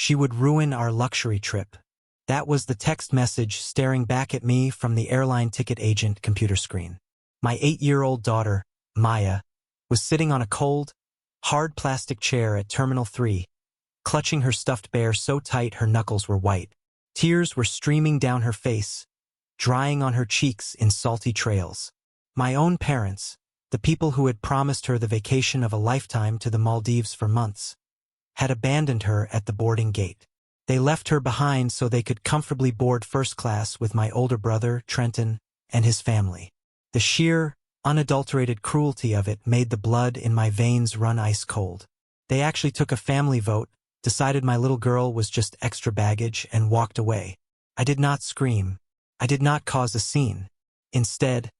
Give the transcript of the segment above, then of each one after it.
She would ruin our luxury trip. That was the text message staring back at me from the airline ticket agent computer screen. My 8-year-old daughter, Maya, was sitting on a cold, hard plastic chair at Terminal 3, clutching her stuffed bear so tight her knuckles were white. Tears were streaming down her face, drying on her cheeks in salty trails. My own parents, the people who had promised her the vacation of a lifetime to the Maldives for months, had abandoned her at the boarding gate. They left her behind so they could comfortably board first class with my older brother, Trenton, and his family. The sheer, unadulterated cruelty of it made the blood in my veins run ice cold. They actually took a family vote, decided my little girl was just extra baggage, and walked away. I did not scream. I did not cause a scene. Instead,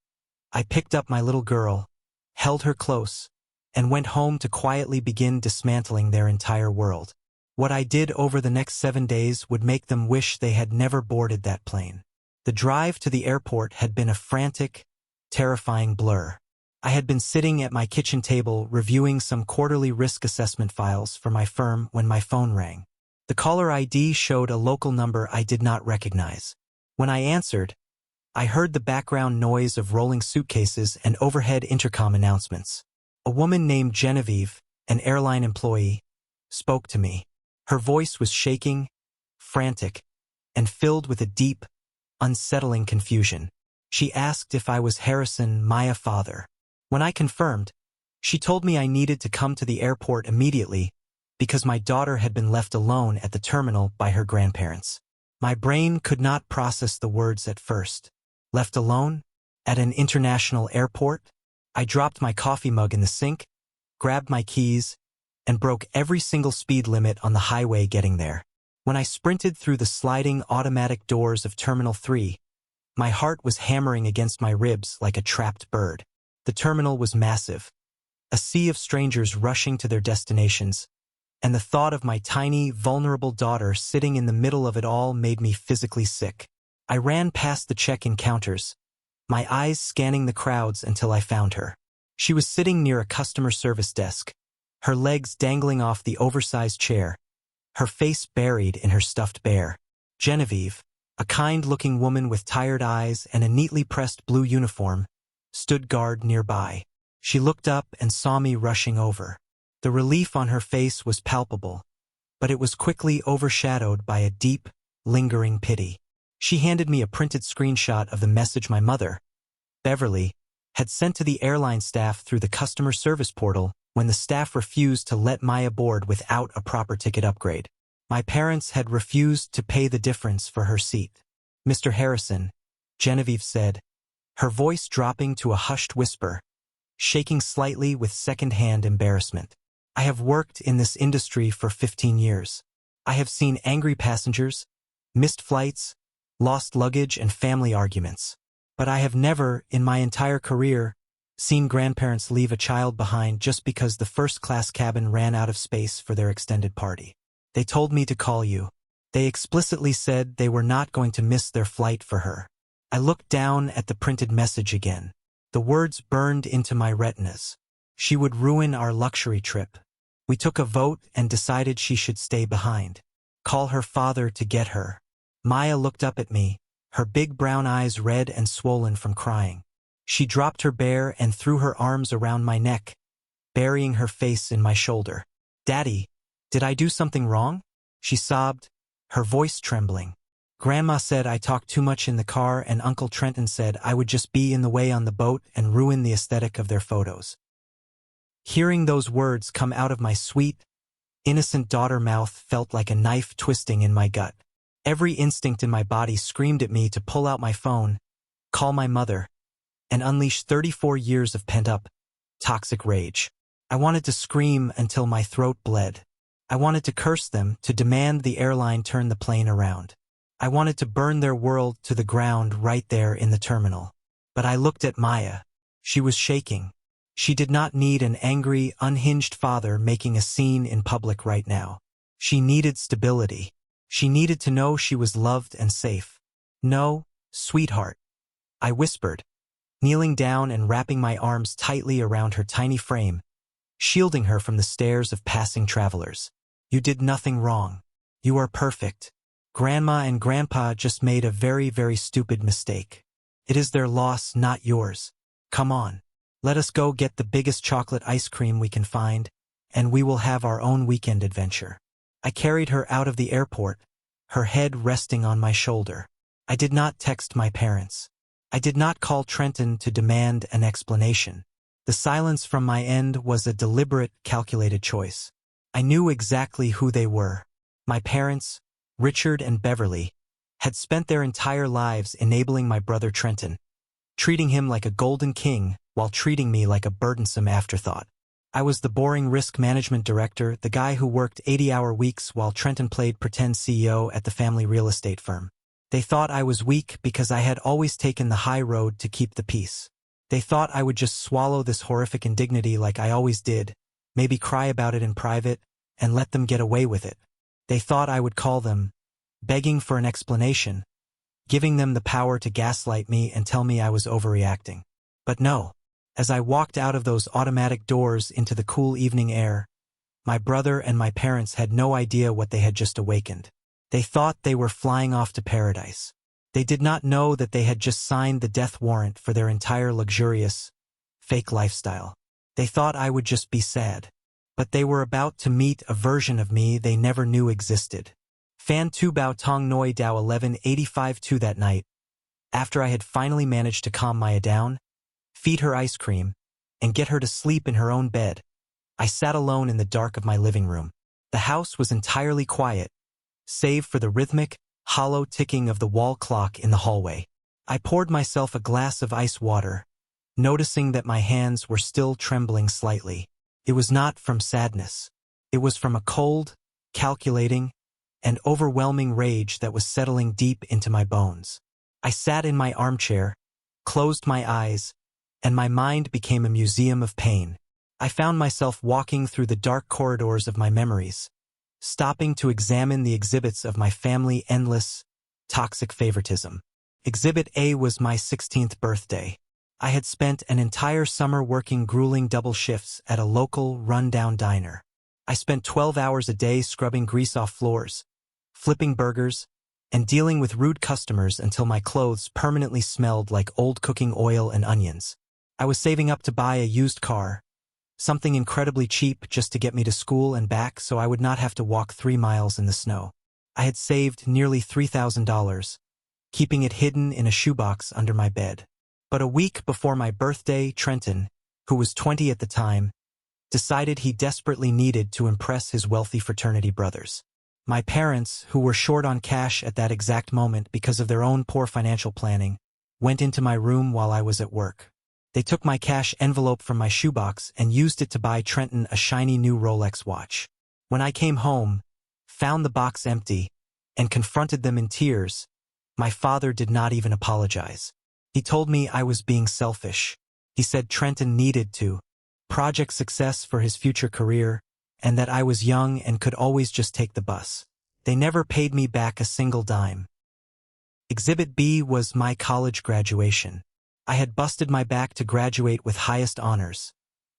I picked up my little girl, held her close, and went home to quietly begin dismantling their entire world. What I did over the next 7 days would make them wish they had never boarded that plane. The drive to the airport had been a frantic, terrifying blur. I had been sitting at my kitchen table reviewing some quarterly risk assessment files for my firm when my phone rang. The caller ID showed a local number I did not recognize. When I answered, I heard the background noise of rolling suitcases and overhead intercom announcements. A woman named Genevieve, an airline employee, spoke to me. Her voice was shaking, frantic, and filled with a deep, unsettling confusion. She asked if I was Harrison, Maya's father. When I confirmed, she told me I needed to come to the airport immediately because my daughter had been left alone at the terminal by her grandparents. My brain could not process the words at first. Left alone? At an international airport? I dropped my coffee mug in the sink, grabbed my keys, and broke every single speed limit on the highway getting there. When I sprinted through the sliding automatic doors of Terminal 3, my heart was hammering against my ribs like a trapped bird. The terminal was massive, a sea of strangers rushing to their destinations, and the thought of my tiny, vulnerable daughter sitting in the middle of it all made me physically sick. I ran past the check-in counters, my eyes scanning the crowds until I found her. She was sitting near a customer service desk, her legs dangling off the oversized chair, her face buried in her stuffed bear. Genevieve, a kind-looking woman with tired eyes and a neatly pressed blue uniform, stood guard nearby. She looked up and saw me rushing over. The relief on her face was palpable, but it was quickly overshadowed by a deep, lingering pity. She handed me a printed screenshot of the message my mother, Beverly, had sent to the airline staff through the customer service portal when the staff refused to let Maya board without a proper ticket upgrade. My parents had refused to pay the difference for her seat. Mr. Harrison, Genevieve said, her voice dropping to a hushed whisper, shaking slightly with second-hand embarrassment. I have worked in this industry for 15 years. I have seen angry passengers, missed flights, lost luggage, and family arguments. But I have never, in my entire career, seen grandparents leave a child behind just because the first-class cabin ran out of space for their extended party. They told me to call you. They explicitly said they were not going to miss their flight for her. I looked down at the printed message again. The words burned into my retinas. She would ruin our luxury trip. We took a vote and decided she should stay behind. Call her father to get her. Maya looked up at me, her big brown eyes red and swollen from crying. She dropped her bear and threw her arms around my neck, burying her face in my shoulder. Daddy, did I do something wrong? She sobbed, her voice trembling. Grandma said I talked too much in the car, and Uncle Trenton said I would just be in the way on the boat and ruin the aesthetic of their photos. Hearing those words come out of my sweet, innocent daughter mouth felt like a knife twisting in my gut. Every instinct in my body screamed at me to pull out my phone, call my mother, and unleash 34 years of pent-up, toxic rage. I wanted to scream until my throat bled. I wanted to curse them, to demand the airline turn the plane around. I wanted to burn their world to the ground right there in the terminal. But I looked at Maya. She was shaking. She did not need an angry, unhinged father making a scene in public right now. She needed stability. She needed to know she was loved and safe. No, sweetheart, I whispered, kneeling down and wrapping my arms tightly around her tiny frame, shielding her from the stares of passing travelers. You did nothing wrong. You are perfect. Grandma and Grandpa just made a very, very stupid mistake. It is their loss, not yours. Come on. Let us go get the biggest chocolate ice cream we can find, and we will have our own weekend adventure. I carried her out of the airport, her head resting on my shoulder. I did not text my parents. I did not call Trenton to demand an explanation. The silence from my end was a deliberate, calculated choice. I knew exactly who they were. My parents, Richard and Beverly, had spent their entire lives enabling my brother Trenton, treating him like a golden king while treating me like a burdensome afterthought. I was the boring risk management director, the guy who worked 80-hour weeks while Trenton played pretend CEO at the family real estate firm. They thought I was weak because I had always taken the high road to keep the peace. They thought I would just swallow this horrific indignity like I always did, maybe cry about it in private, and let them get away with it. They thought I would call them, begging for an explanation, giving them the power to gaslight me and tell me I was overreacting. But no. As I walked out of those automatic doors into the cool evening air, my brother and my parents had no idea what they had just awakened. They thought they were flying off to paradise. They did not know that they had just signed the death warrant for their entire luxurious, fake lifestyle. They thought I would just be sad. But they were about to meet a version of me they never knew existed. Fan Tu Bao Tong Noi Dao 1185-2 that night, after I had finally managed to calm Maya down, feed her ice cream, and get her to sleep in her own bed, I sat alone in the dark of my living room. The house was entirely quiet, save for the rhythmic, hollow ticking of the wall clock in the hallway. I poured myself a glass of ice water, noticing that my hands were still trembling slightly. It was not from sadness. It was from a cold, calculating, and overwhelming rage that was settling deep into my bones. I sat in my armchair, closed my eyes, and my mind became a museum of pain. I found myself walking through the dark corridors of my memories, stopping to examine the exhibits of my family endless, toxic favoritism. Exhibit A was my 16th birthday. I had spent an entire summer working grueling double shifts at a local, run-down diner. I spent 12 hours a day scrubbing grease off floors, flipping burgers, and dealing with rude customers until my clothes permanently smelled like old cooking oil and onions. I was saving up to buy a used car, something incredibly cheap just to get me to school and back so I would not have to walk 3 miles in the snow. I had saved nearly $3,000, keeping it hidden in a shoebox under my bed. But a week before my birthday, Trenton, who was 20 at the time, decided he desperately needed to impress his wealthy fraternity brothers. My parents, who were short on cash at that exact moment because of their own poor financial planning, went into my room while I was at work. They took my cash envelope from my shoebox and used it to buy Trenton a shiny new Rolex watch. When I came home, found the box empty, and confronted them in tears, my father did not even apologize. He told me I was being selfish. He said Trenton needed to project success for his future career, and that I was young and could always just take the bus. They never paid me back a single dime. Exhibit B was my college graduation. I had busted my back to graduate with highest honors,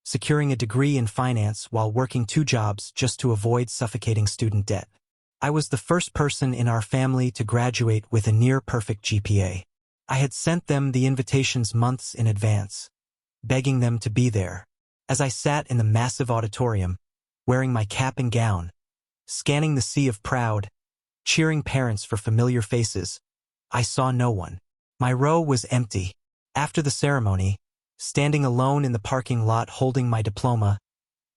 securing a degree in finance while working 2 jobs just to avoid suffocating student debt. I was the first person in our family to graduate with a near-perfect GPA. I had sent them the invitations months in advance, begging them to be there. As I sat in the massive auditorium, wearing my cap and gown, scanning the sea of proud, cheering parents for familiar faces, I saw no one. My row was empty. After the ceremony, standing alone in the parking lot holding my diploma,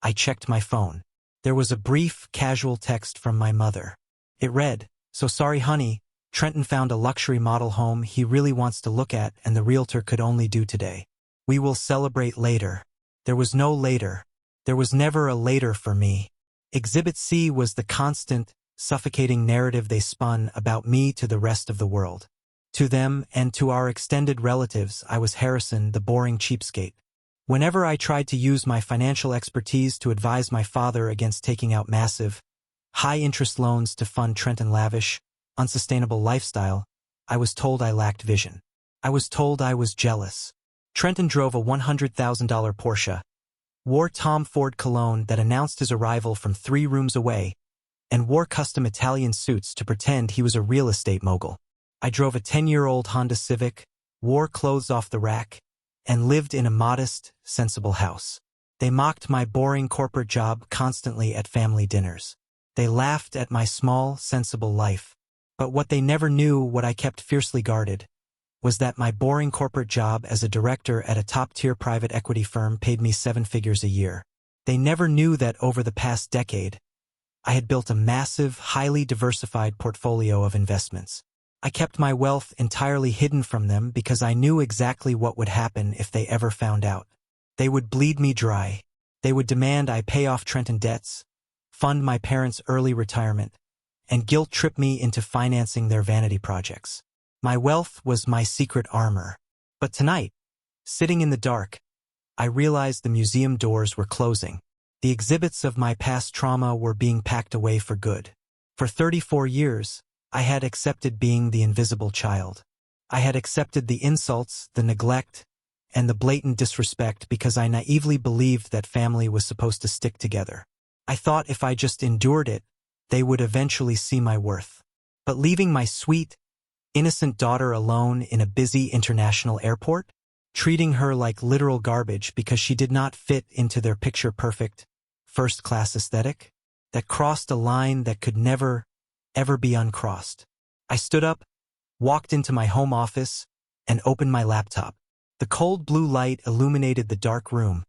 I checked my phone. There was a brief, casual text from my mother. It read, "So sorry, honey, Trenton found a luxury model home he really wants to look at and the realtor could only do today. We will celebrate later." There was no later. There was never a later for me. Exhibit C was the constant, suffocating narrative they spun about me to the rest of the world. To them and to our extended relatives, I was Harrison, the boring cheapskate. Whenever I tried to use my financial expertise to advise my father against taking out massive, high-interest loans to fund Trenton's lavish, unsustainable lifestyle, I was told I lacked vision. I was told I was jealous. Trenton drove a $100,000 Porsche, wore Tom Ford cologne that announced his arrival from 3 rooms away, and wore custom Italian suits to pretend he was a real estate mogul. I drove a 10-year-old Honda Civic, wore clothes off the rack, and lived in a modest, sensible house. They mocked my boring corporate job constantly at family dinners. They laughed at my small, sensible life. But what they never knew, what I kept fiercely guarded, was that my boring corporate job as a director at a top-tier private equity firm paid me 7 figures a year. They never knew that over the past decade, I had built a massive, highly diversified portfolio of investments. I kept my wealth entirely hidden from them because I knew exactly what would happen if they ever found out. They would bleed me dry. They would demand I pay off Trenton debts, fund my parents' early retirement, and guilt-trip me into financing their vanity projects. My wealth was my secret armor. But tonight, sitting in the dark, I realized the museum doors were closing. The exhibits of my past trauma were being packed away for good. For 34 years, I had accepted being the invisible child. I had accepted the insults, the neglect, and the blatant disrespect because I naively believed that family was supposed to stick together. I thought if I just endured it, they would eventually see my worth. But leaving my sweet, innocent daughter alone in a busy international airport, treating her like literal garbage because she did not fit into their picture-perfect, first-class aesthetic, that crossed a line that could never, ever be uncrossed. I stood up, walked into my home office, and opened my laptop. The cold blue light illuminated the dark room,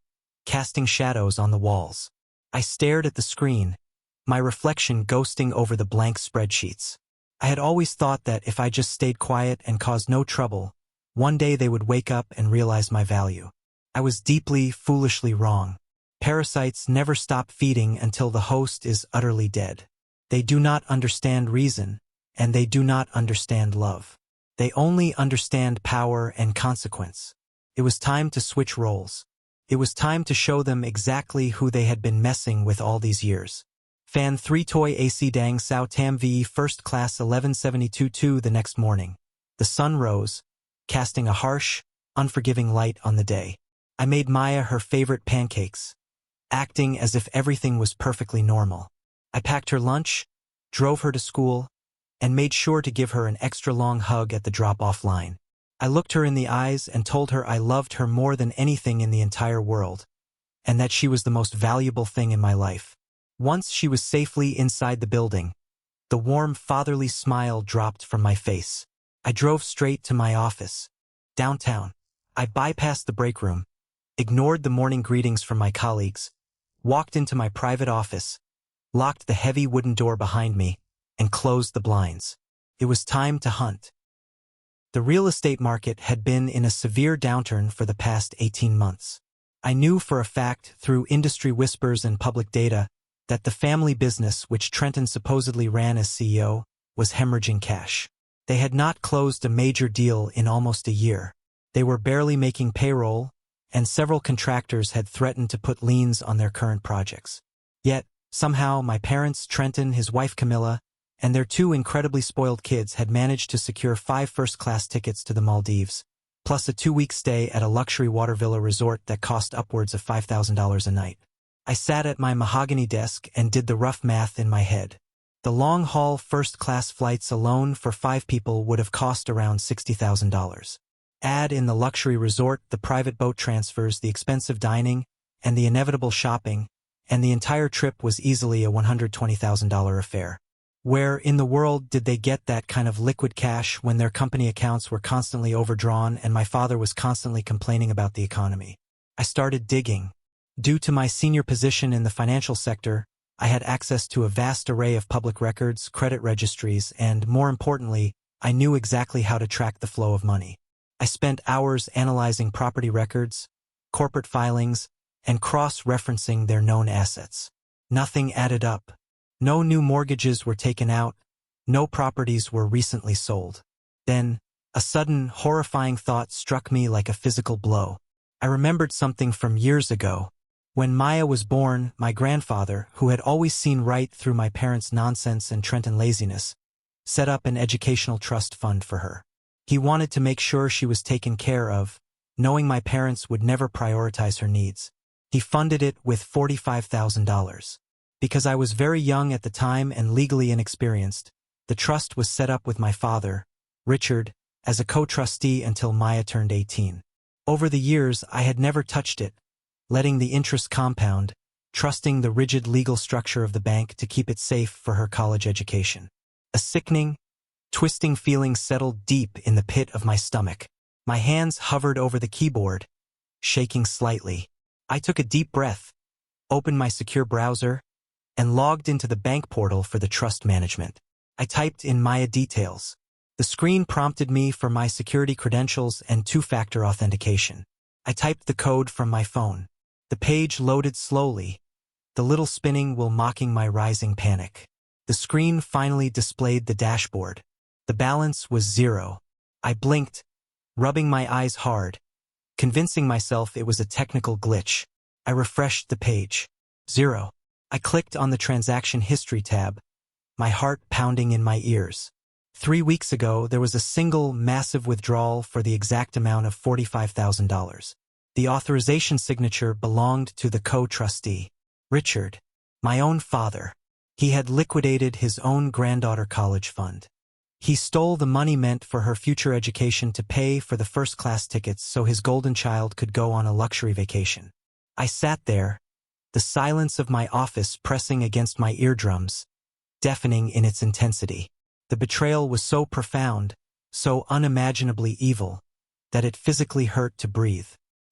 casting shadows on the walls. I stared at the screen, my reflection ghosting over the blank spreadsheets. I had always thought that if I just stayed quiet and caused no trouble, one day they would wake up and realize my value. I was deeply, foolishly wrong. Parasites never stop feeding until the host is utterly dead. They do not understand reason, and they do not understand love. They only understand power and consequence. It was time to switch roles. It was time to show them exactly who they had been messing with all these years. Fan 3 Toy AC Dang Sao Tam VE First Class 1172-2 the next morning. The sun rose, casting a harsh, unforgiving light on the day. I made Maya her favorite pancakes, acting as if everything was perfectly normal. I packed her lunch, drove her to school, and made sure to give her an extra long hug at the drop-off line. I looked her in the eyes and told her I loved her more than anything in the entire world, and that she was the most valuable thing in my life. Once she was safely inside the building, the warm fatherly smile dropped from my face. I drove straight to my office, downtown. I bypassed the break room, ignored the morning greetings from my colleagues, walked into my private office, locked the heavy wooden door behind me, and closed the blinds. It was time to hunt. The real estate market had been in a severe downturn for the past 18 months. I knew for a fact, through industry whispers and public data, that the family business, which Trenton supposedly ran as CEO, was hemorrhaging cash. They had not closed a major deal in almost a year. They were barely making payroll, and several contractors had threatened to put liens on their current projects. Yet, somehow, my parents, Trenton, his wife Camilla, and their 2 incredibly spoiled kids had managed to secure 5 first-class tickets to the Maldives, plus a 2-week stay at a luxury water villa resort that cost upwards of $5,000 a night. I sat at my mahogany desk and did the rough math in my head. The long-haul first-class flights alone for 5 people would have cost around $60,000. Add in the luxury resort, the private boat transfers, the expensive dining, and the inevitable shopping, and the entire trip was easily a $120,000 affair. Where in the world did they get that kind of liquid cash when their company accounts were constantly overdrawn and my father was constantly complaining about the economy? I started digging. Due to my senior position in the financial sector, I had access to a vast array of public records, credit registries, and, more importantly, I knew exactly how to track the flow of money. I spent hours analyzing property records, corporate filings, and cross-referencing their known assets. Nothing added up. No new mortgages were taken out. No properties were recently sold. Then, a sudden, horrifying thought struck me like a physical blow. I remembered something from years ago. When Maya was born, my grandfather, who had always seen right through my parents' nonsense and Trenton laziness, set up an educational trust fund for her. He wanted to make sure she was taken care of, knowing my parents would never prioritize her needs. He funded it with $45,000. Because I was very young at the time and legally inexperienced, the trust was set up with my father, Richard, as a co-trustee until Maya turned 18. Over the years, I had never touched it, letting the interest compound, trusting the rigid legal structure of the bank to keep it safe for her college education. A sickening, twisting feeling settled deep in the pit of my stomach. My hands hovered over the keyboard, shaking slightly. I took a deep breath, opened my secure browser, and logged into the bank portal for the trust management. I typed in Maya details. The screen prompted me for my security credentials and two-factor authentication. I typed the code from my phone. The page loaded slowly, the little spinning wheel mocking my rising panic. The screen finally displayed the dashboard. The balance was 0. I blinked, rubbing my eyes hard, convincing myself it was a technical glitch. I refreshed the page. 0. I clicked on the transaction history tab, my heart pounding in my ears. 3 weeks ago, there was a single massive withdrawal for the exact amount of $45,000. The authorization signature belonged to the co-trustee, Richard, my own father. He had liquidated his own granddaughter college fund. He stole the money meant for her future education to pay for the first-class tickets so his golden child could go on a luxury vacation. I sat there, the silence of my office pressing against my eardrums, deafening in its intensity. The betrayal was so profound, so unimaginably evil, that it physically hurt to breathe.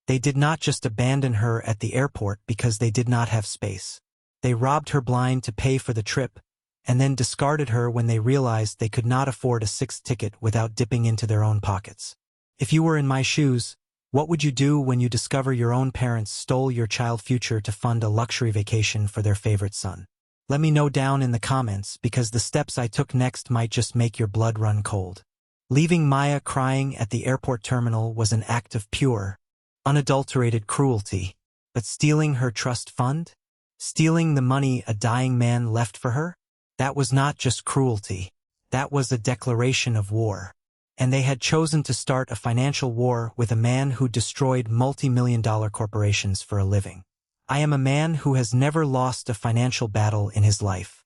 They did not just abandon her at the airport because they did not have space. They robbed her blind to pay for the trip, and then discarded her when they realized they could not afford a sixth ticket without dipping into their own pockets. If you were in my shoes, what would you do when you discover your own parents stole your child's future to fund a luxury vacation for their favorite son? Let me know down in the comments, because the steps I took next might just make your blood run cold. Leaving Maya crying at the airport terminal was an act of pure, unadulterated cruelty. But stealing her trust fund? Stealing the money a dying man left for her? That was not just cruelty. That was a declaration of war. And they had chosen to start a financial war with a man who destroyed multi-million-dollar corporations for a living. I am a man who has never lost a financial battle in his life.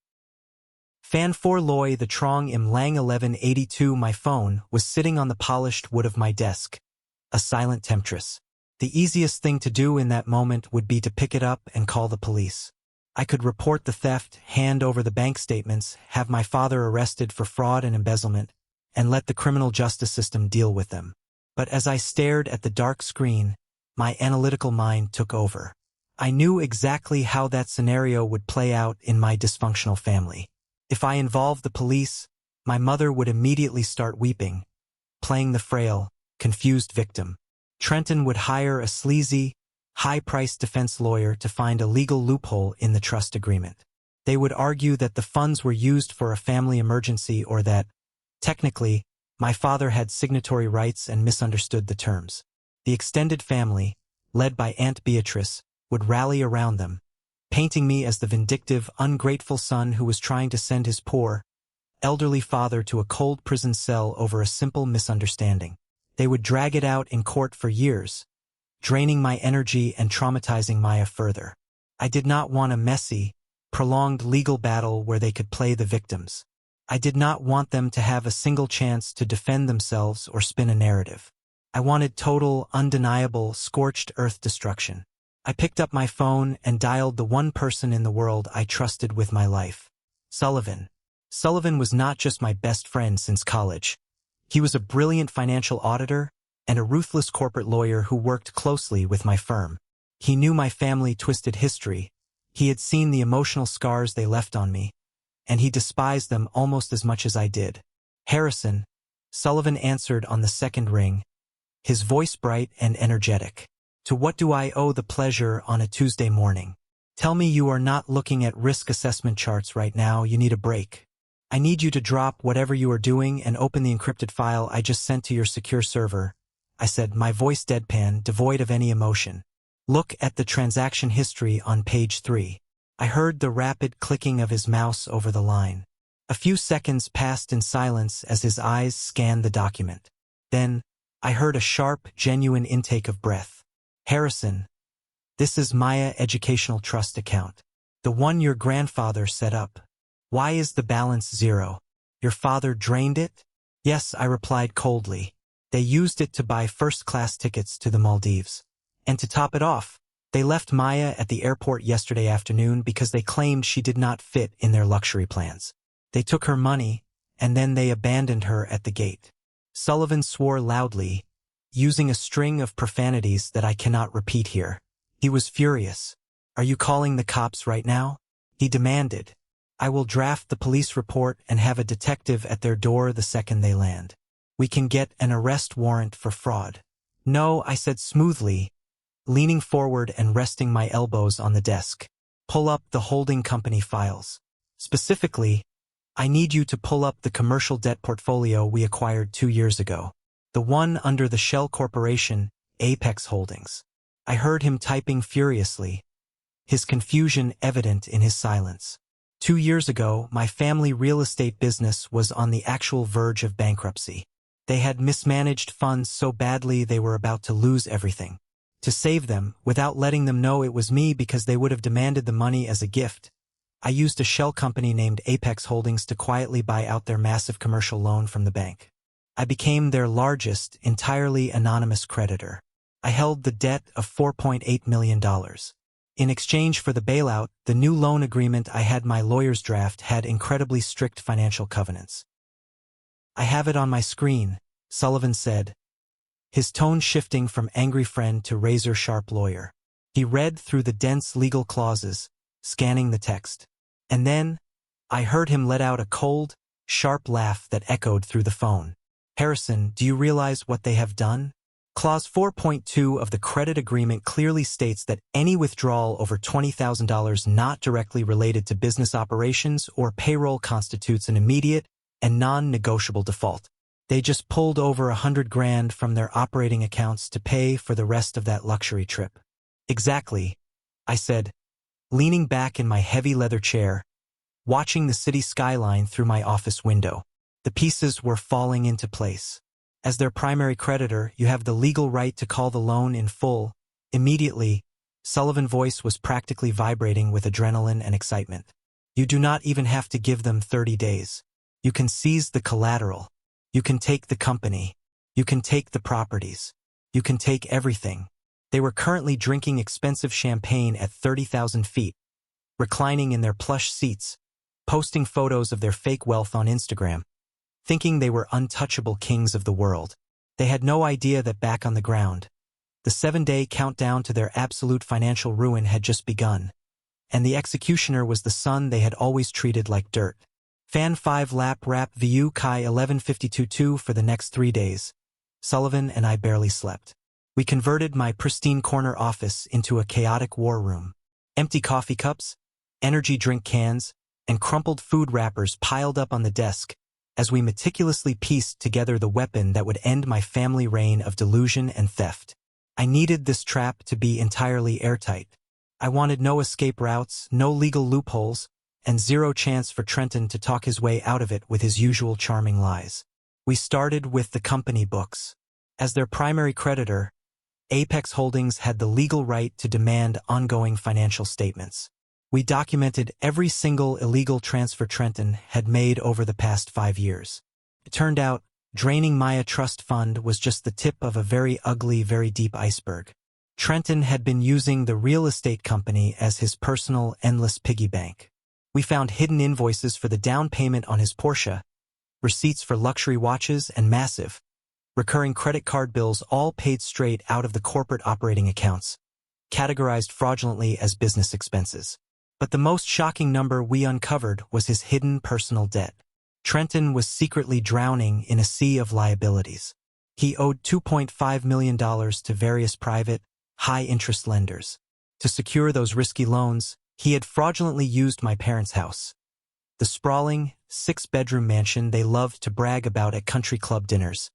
Fan for Loy the Trong im Lang 1182. My phone was sitting on the polished wood of my desk, a silent temptress. The easiest thing to do in that moment would be to pick it up and call the police. I could report the theft, hand over the bank statements, have my father arrested for fraud and embezzlement, and let the criminal justice system deal with them. But as I stared at the dark screen, my analytical mind took over. I knew exactly how that scenario would play out in my dysfunctional family. If I involved the police, my mother would immediately start weeping, playing the frail, confused victim. Trenton would hire a sleazy, high-priced defense lawyer to find a legal loophole in the trust agreement. They would argue that the funds were used for a family emergency or that, technically, my father had signatory rights and misunderstood the terms. The extended family, led by Aunt Beatrice, would rally around them, painting me as the vindictive, ungrateful son who was trying to send his poor, elderly father to a cold prison cell over a simple misunderstanding. They would drag it out in court for years, draining my energy and traumatizing Maya further. I did not want a messy, prolonged legal battle where they could play the victims. I did not want them to have a single chance to defend themselves or spin a narrative. I wanted total, undeniable, scorched earth destruction. I picked up my phone and dialed the one person in the world I trusted with my life. Sullivan. Sullivan was not just my best friend since college. He was a brilliant financial auditor and a ruthless corporate lawyer who worked closely with my firm. He knew my family twisted history. He had seen the emotional scars they left on me, and he despised them almost as much as I did. Harrison. Sullivan answered on the second ring, his voice bright and energetic. To what do I owe the pleasure on a Tuesday morning? Tell me you are not looking at risk assessment charts right now. You need a break. I need you to drop whatever you are doing and open the encrypted file I just sent to your secure server, I said, my voice deadpan, devoid of any emotion. Look at the transaction history on page 3. I heard the rapid clicking of his mouse over the line. A few seconds passed in silence as his eyes scanned the document. Then, I heard a sharp, genuine intake of breath. Harrison, this is Maya Educational Trust account. The one your grandfather set up. Why is the balance zero? Your father drained it? Yes, I replied coldly. They used it to buy first-class tickets to the Maldives. And to top it off, they left Maya at the airport yesterday afternoon because they claimed she did not fit in their luxury plans. They took her money, and then they abandoned her at the gate. Sullivan swore loudly, using a string of profanities that I cannot repeat here. He was furious. Are you calling the cops right now? He demanded. I will draft the police report and have a detective at their door the second they land. We can get an arrest warrant for fraud. No, I said smoothly, leaning forward and resting my elbows on the desk. Pull up the holding company files. Specifically, I need you to pull up the commercial debt portfolio we acquired 2 years ago. The one under the Shell Corporation, Apex Holdings. I heard him typing furiously, his confusion evident in his silence. 2 years ago, my family real estate business was on the actual verge of bankruptcy. They had mismanaged funds so badly they were about to lose everything. To save them, without letting them know it was me because they would have demanded the money as a gift, I used a shell company named Apex Holdings to quietly buy out their massive commercial loan from the bank. I became their largest, entirely anonymous creditor. I held the debt of $4.8 million. In exchange for the bailout, the new loan agreement I had my lawyers draft had incredibly strict financial covenants. I have it on my screen, Sullivan said, his tone shifting from angry friend to razor-sharp lawyer. He read through the dense legal clauses, scanning the text. And then, I heard him let out a cold, sharp laugh that echoed through the phone. Harrison, do you realize what they have done? Clause 4.2 of the credit agreement clearly states that any withdrawal over $20,000 not directly related to business operations or payroll constitutes an immediate and non-negotiable default. They just pulled over $100,000 from their operating accounts to pay for the rest of that luxury trip. Exactly, I said, leaning back in my heavy leather chair, watching the city skyline through my office window. The pieces were falling into place. As their primary creditor, you have the legal right to call the loan in full. Immediately, Sullivan's voice was practically vibrating with adrenaline and excitement. You do not even have to give them 30 days. You can seize the collateral. You can take the company. You can take the properties. You can take everything. They were currently drinking expensive champagne at 30,000 feet, reclining in their plush seats, posting photos of their fake wealth on Instagram, thinking they were untouchable kings of the world. They had no idea that back on the ground, the 7-day countdown to their absolute financial ruin had just begun, and the executioner was the son they had always treated like dirt. Fan 5 lap rap VU Kai 1152-2 for the next 3 days. Sullivan and I barely slept. We converted my pristine corner office into a chaotic war room. Empty coffee cups, energy drink cans, and crumpled food wrappers piled up on the desk as we meticulously pieced together the weapon that would end my family reign of delusion and theft. I needed this trap to be entirely airtight. I wanted no escape routes, no legal loopholes, and zero chance for Trenton to talk his way out of it with his usual charming lies. We started with the company books. As their primary creditor, Apex Holdings had the legal right to demand ongoing financial statements. We documented every single illegal transfer Trenton had made over the past 5 years. It turned out, draining Maya Trust Fund was just the tip of a very ugly, very deep iceberg. Trenton had been using the real estate company as his personal, endless piggy bank. We found hidden invoices for the down payment on his Porsche, receipts for luxury watches, and massive, recurring credit card bills all paid straight out of the corporate operating accounts, categorized fraudulently as business expenses. But the most shocking number we uncovered was his hidden personal debt. Trenton was secretly drowning in a sea of liabilities. He owed $2.5 million to various private, high-interest lenders. To secure those risky loans, he had fraudulently used my parents' house, the sprawling, 6-bedroom mansion they loved to brag about at country club dinners,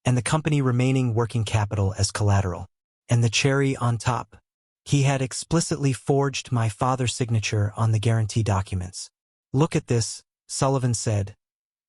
and the company remaining working capital as collateral. And the cherry on top, he had explicitly forged my father's signature on the guarantee documents. Look at this, Sullivan said,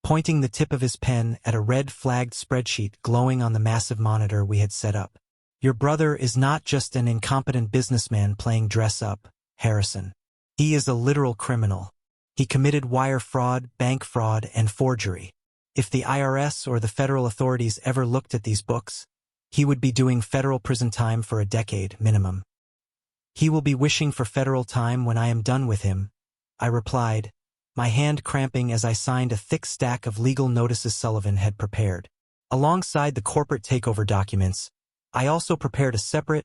pointing the tip of his pen at a red-flagged spreadsheet glowing on the massive monitor we had set up. Your brother is not just an incompetent businessman playing dress-up, Harrison. He is a literal criminal. He committed wire fraud, bank fraud, and forgery. If the IRS or the federal authorities ever looked at these books, he would be doing federal prison time for a decade, minimum. He will be wishing for federal time when I am done with him, I replied, my hand cramping as I signed a thick stack of legal notices Sullivan had prepared. Alongside the corporate takeover documents, I also prepared a separate,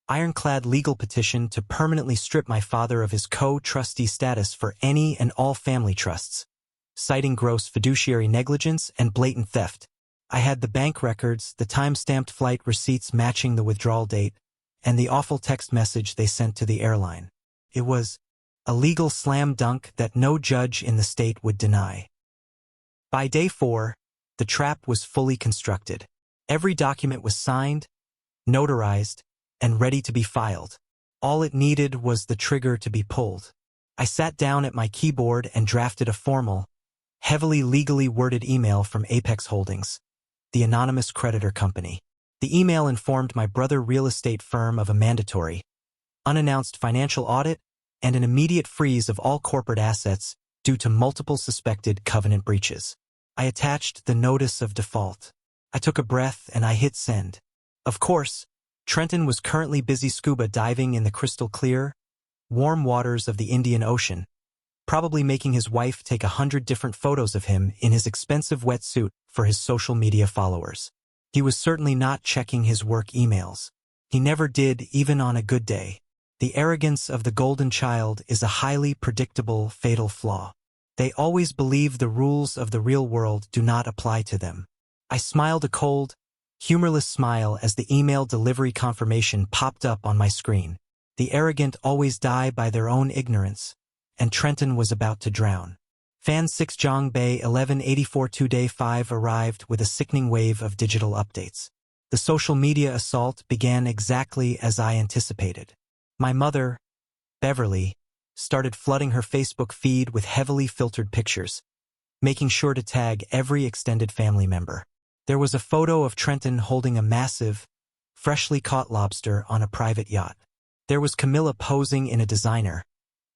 ironclad legal petition to permanently strip my father of his co-trustee status for any and all family trusts, citing gross fiduciary negligence and blatant theft. I had the bank records, the time-stamped flight receipts matching the withdrawal date, and the awful text message they sent to the airline. It was a legal slam dunk that no judge in the state would deny. By day 4, the trap was fully constructed. Every document was signed, notarized, and ready to be filed. All it needed was the trigger to be pulled. I sat down at my keyboard and drafted a formal, heavily legally worded email from Apex Holdings, the anonymous creditor company. The email informed my brother real estate firm of a mandatory, unannounced financial audit and an immediate freeze of all corporate assets due to multiple suspected covenant breaches. I attached the notice of default. I took a breath and I hit send. Of course, Trenton was currently busy scuba diving in the crystal clear, warm waters of the Indian Ocean, probably making his wife take 100 different photos of him in his expensive wetsuit for his social media followers. He was certainly not checking his work emails. He never did, even on a good day. The arrogance of the golden child is a highly predictable, fatal flaw. They always believe the rules of the real world do not apply to them. I smiled a cold, humorless smile as the email delivery confirmation popped up on my screen. The arrogant always die by their own ignorance, and Trenton was about to drown. Fan 6 Jong Bay 1184 2-Day 5 arrived with a sickening wave of digital updates. The social media assault began exactly as I anticipated. My mother, Beverly, started flooding her Facebook feed with heavily filtered pictures, making sure to tag every extended family member. There was a photo of Trenton holding a massive, freshly caught lobster on a private yacht. There was Camilla posing in a designer,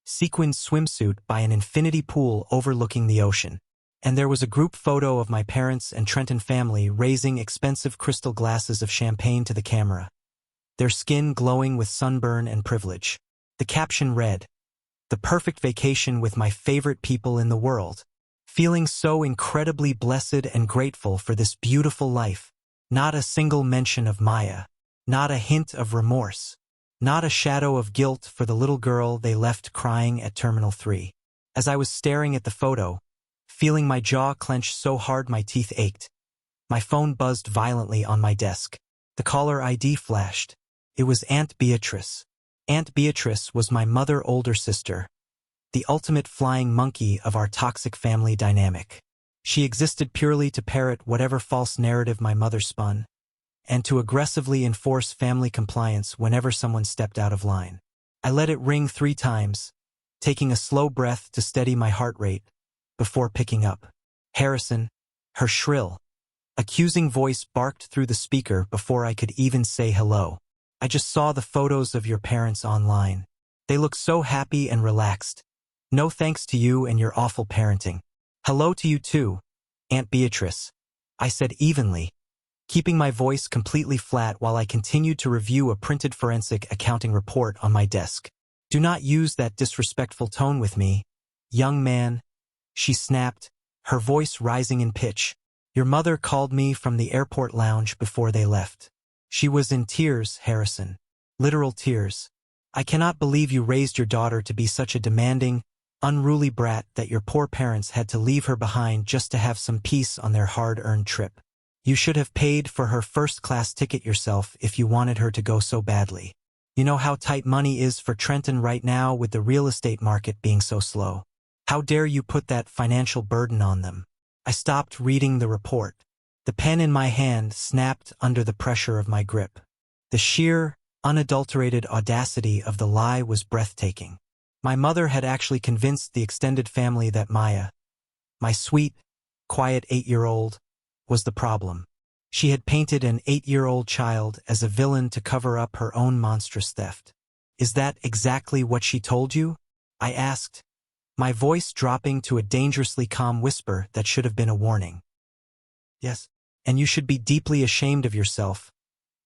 sequined swimsuit by an infinity pool overlooking the ocean. And there was a group photo of my parents and Trenton family raising expensive crystal glasses of champagne to the camera, their skin glowing with sunburn and privilege. The caption read, "The perfect vacation with my favorite people in the world. Feeling so incredibly blessed and grateful for this beautiful life. Not a single mention of Maya. Not a hint of remorse. Not a shadow of guilt for the little girl they left crying at Terminal 3. As I was staring at the photo, feeling my jaw clench so hard my teeth ached, my phone buzzed violently on my desk. The caller ID flashed. It was Aunt Beatrice. Aunt Beatrice was my older sister, the ultimate flying monkey of our toxic family dynamic. She existed purely to parrot whatever false narrative my mother spun, and to aggressively enforce family compliance whenever someone stepped out of line. I let it ring 3 times, taking a slow breath to steady my heart rate, before picking up. Harrison, her shrill, accusing voice barked through the speaker before I could even say hello. I just saw the photos of your parents online. They look so happy and relaxed. No thanks to you and your awful parenting. Hello to you too, Aunt Beatrice, I said evenly, keeping my voice completely flat while I continued to review a printed forensic accounting report on my desk. Do not use that disrespectful tone with me, young man, she snapped, her voice rising in pitch. Your mother called me from the airport lounge before they left. She was in tears, Harrison. Literal tears. I cannot believe you raised your daughter to be such a demanding, unruly brat that your poor parents had to leave her behind just to have some peace on their hard-earned trip. You should have paid for her first-class ticket yourself if you wanted her to go so badly. You know how tight money is for Trenton right now with the real estate market being so slow. How dare you put that financial burden on them? I stopped reading the report. The pen in my hand snapped under the pressure of my grip. The sheer, unadulterated audacity of the lie was breathtaking. My mother had actually convinced the extended family that Maya, my sweet, quiet 8-year-old, was the problem. She had painted an 8-year-old child as a villain to cover up her own monstrous theft. Is that exactly what she told you? I asked, my voice dropping to a dangerously calm whisper that should have been a warning. Yes, and you should be deeply ashamed of yourself,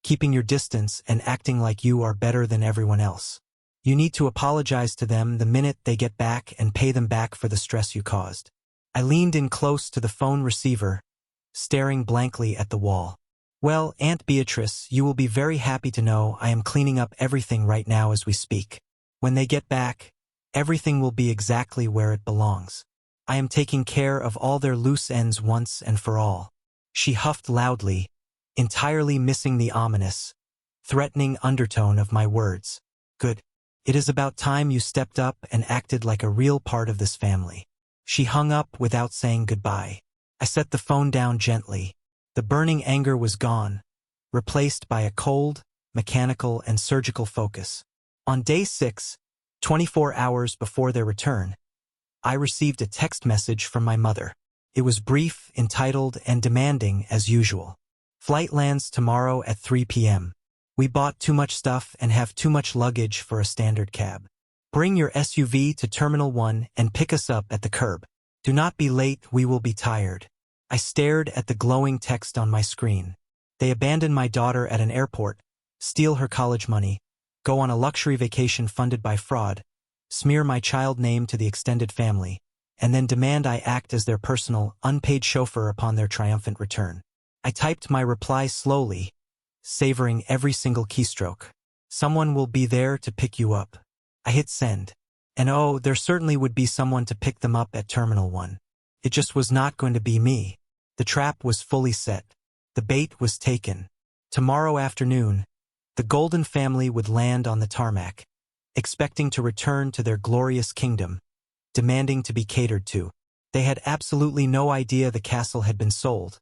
keeping your distance and acting like you are better than everyone else. You need to apologize to them the minute they get back and pay them back for the stress you caused. I leaned in close to the phone receiver, staring blankly at the wall. Well, Aunt Beatrice, you will be very happy to know I am cleaning up everything right now as we speak. When they get back, everything will be exactly where it belongs. I am taking care of all their loose ends once and for all. She huffed loudly, entirely missing the ominous, threatening undertone of my words. Good. It is about time you stepped up and acted like a real part of this family. She hung up without saying goodbye. I set the phone down gently. The burning anger was gone, replaced by a cold, mechanical and surgical focus. On day 6, 24 hours before their return, I received a text message from my mother. It was brief, entitled, and demanding as usual. Flight lands tomorrow at 3 p.m. We bought too much stuff and have too much luggage for a standard cab. Bring your SUV to Terminal 1 and pick us up at the curb. Do not be late, we will be tired. I stared at the glowing text on my screen. They abandon my daughter at an airport, steal her college money, go on a luxury vacation funded by fraud, smear my child name to the extended family, and then demand I act as their personal, unpaid chauffeur upon their triumphant return. I typed my reply slowly, savoring every single keystroke. Someone will be there to pick you up. I hit send. And oh, there certainly would be someone to pick them up at Terminal 1. It just was not going to be me. The trap was fully set. The bait was taken. Tomorrow afternoon, the Golden family would land on the tarmac, expecting to return to their glorious kingdom, demanding to be catered to. They had absolutely no idea the castle had been sold.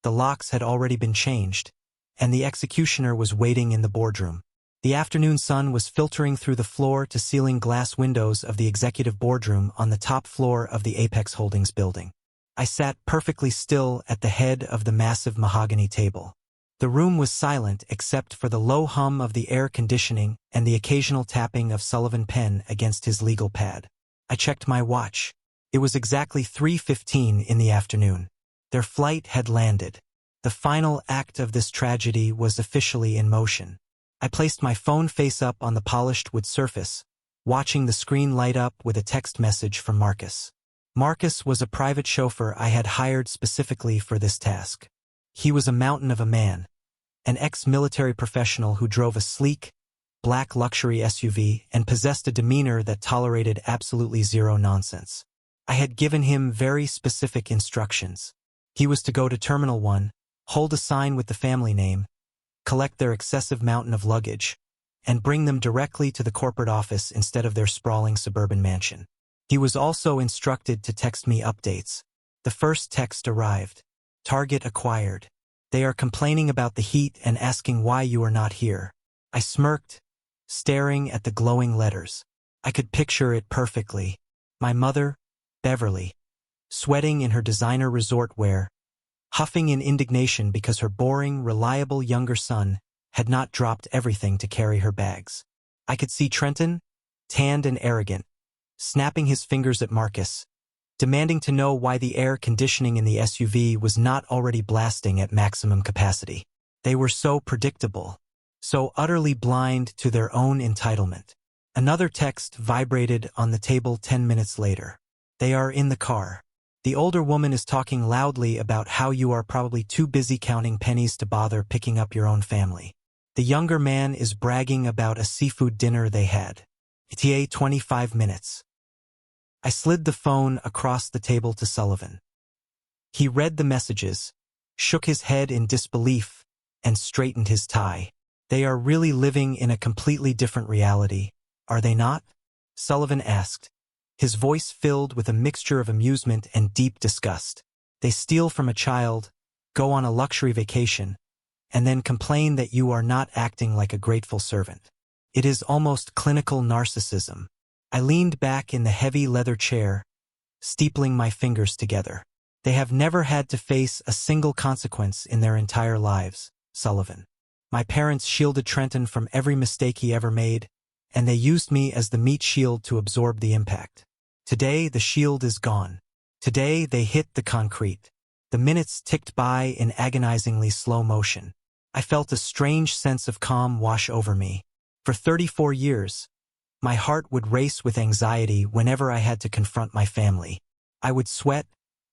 The locks had already been changed, and the executioner was waiting in the boardroom. The afternoon sun was filtering through the floor-to-ceiling glass windows of the executive boardroom on the top floor of the Apex Holdings building. I sat perfectly still at the head of the massive mahogany table. The room was silent except for the low hum of the air conditioning and the occasional tapping of Sullivan pen against his legal pad. I checked my watch. It was exactly 3:15 in the afternoon. Their flight had landed. The final act of this tragedy was officially in motion. I placed my phone face up on the polished wood surface, watching the screen light up with a text message from Marcus. Marcus was a private chauffeur I had hired specifically for this task. He was a mountain of a man, an ex-military professional who drove a sleek, black luxury SUV and possessed a demeanor that tolerated absolutely zero nonsense. I had given him very specific instructions. He was to go to Terminal 1, hold a sign with the family name, collect their excessive mountain of luggage, and bring them directly to the corporate office instead of their sprawling suburban mansion. He was also instructed to text me updates. The first text arrived. Target acquired. They are complaining about the heat and asking why you are not here. I smirked, staring at the glowing letters. I could picture it perfectly. My mother, Beverly, sweating in her designer resort wear, huffing in indignation because her boring, reliable younger son had not dropped everything to carry her bags. I could see Trenton, tanned and arrogant, snapping his fingers at Marcus, demanding to know why the air conditioning in the SUV was not already blasting at maximum capacity. They were so predictable, so utterly blind to their own entitlement. Another text vibrated on the table 10 minutes later. They are in the car. The older woman is talking loudly about how you are probably too busy counting pennies to bother picking up your own family. The younger man is bragging about a seafood dinner they had. ETA 25 minutes. I slid the phone across the table to Sullivan. He read the messages, shook his head in disbelief, and straightened his tie. They are really living in a completely different reality, are they not? Sullivan asked, his voice filled with a mixture of amusement and deep disgust. They steal from a child, go on a luxury vacation, and then complain that you are not acting like a grateful servant. It is almost clinical narcissism. I leaned back in the heavy leather chair, steepling my fingers together. They have never had to face a single consequence in their entire lives, Sullivan. My parents shielded Trenton from every mistake he ever made, and they used me as the meat shield to absorb the impact. Today, the shield is gone. Today, they hit the concrete. The minutes ticked by in agonizingly slow motion. I felt a strange sense of calm wash over me. For 34 years, my heart would race with anxiety whenever I had to confront my family. I would sweat,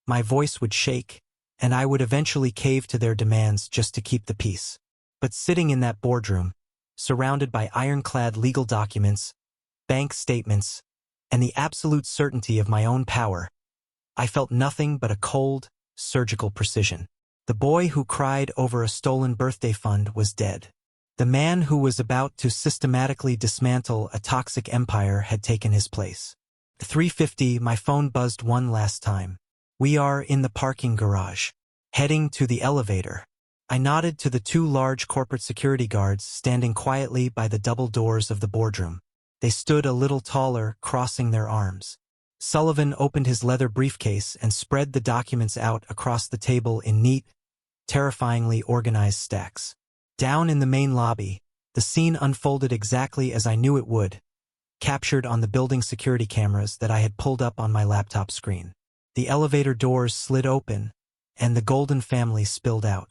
my voice would shake, and I would eventually cave to their demands just to keep the peace. But sitting in that boardroom, surrounded by ironclad legal documents, bank statements, and the absolute certainty of my own power, I felt nothing but a cold, surgical precision. The boy who cried over a stolen birthday fund was dead. The man who was about to systematically dismantle a toxic empire had taken his place. At 3:50, my phone buzzed one last time. We are in the parking garage, heading to the elevator. I nodded to the two large corporate security guards standing quietly by the double doors of the boardroom. They stood a little taller, crossing their arms. Sullivan opened his leather briefcase and spread the documents out across the table in neat, terrifyingly organized stacks. Down in the main lobby, the scene unfolded exactly as I knew it would, captured on the building security cameras that I had pulled up on my laptop screen. The elevator doors slid open, and the Golden family spilled out.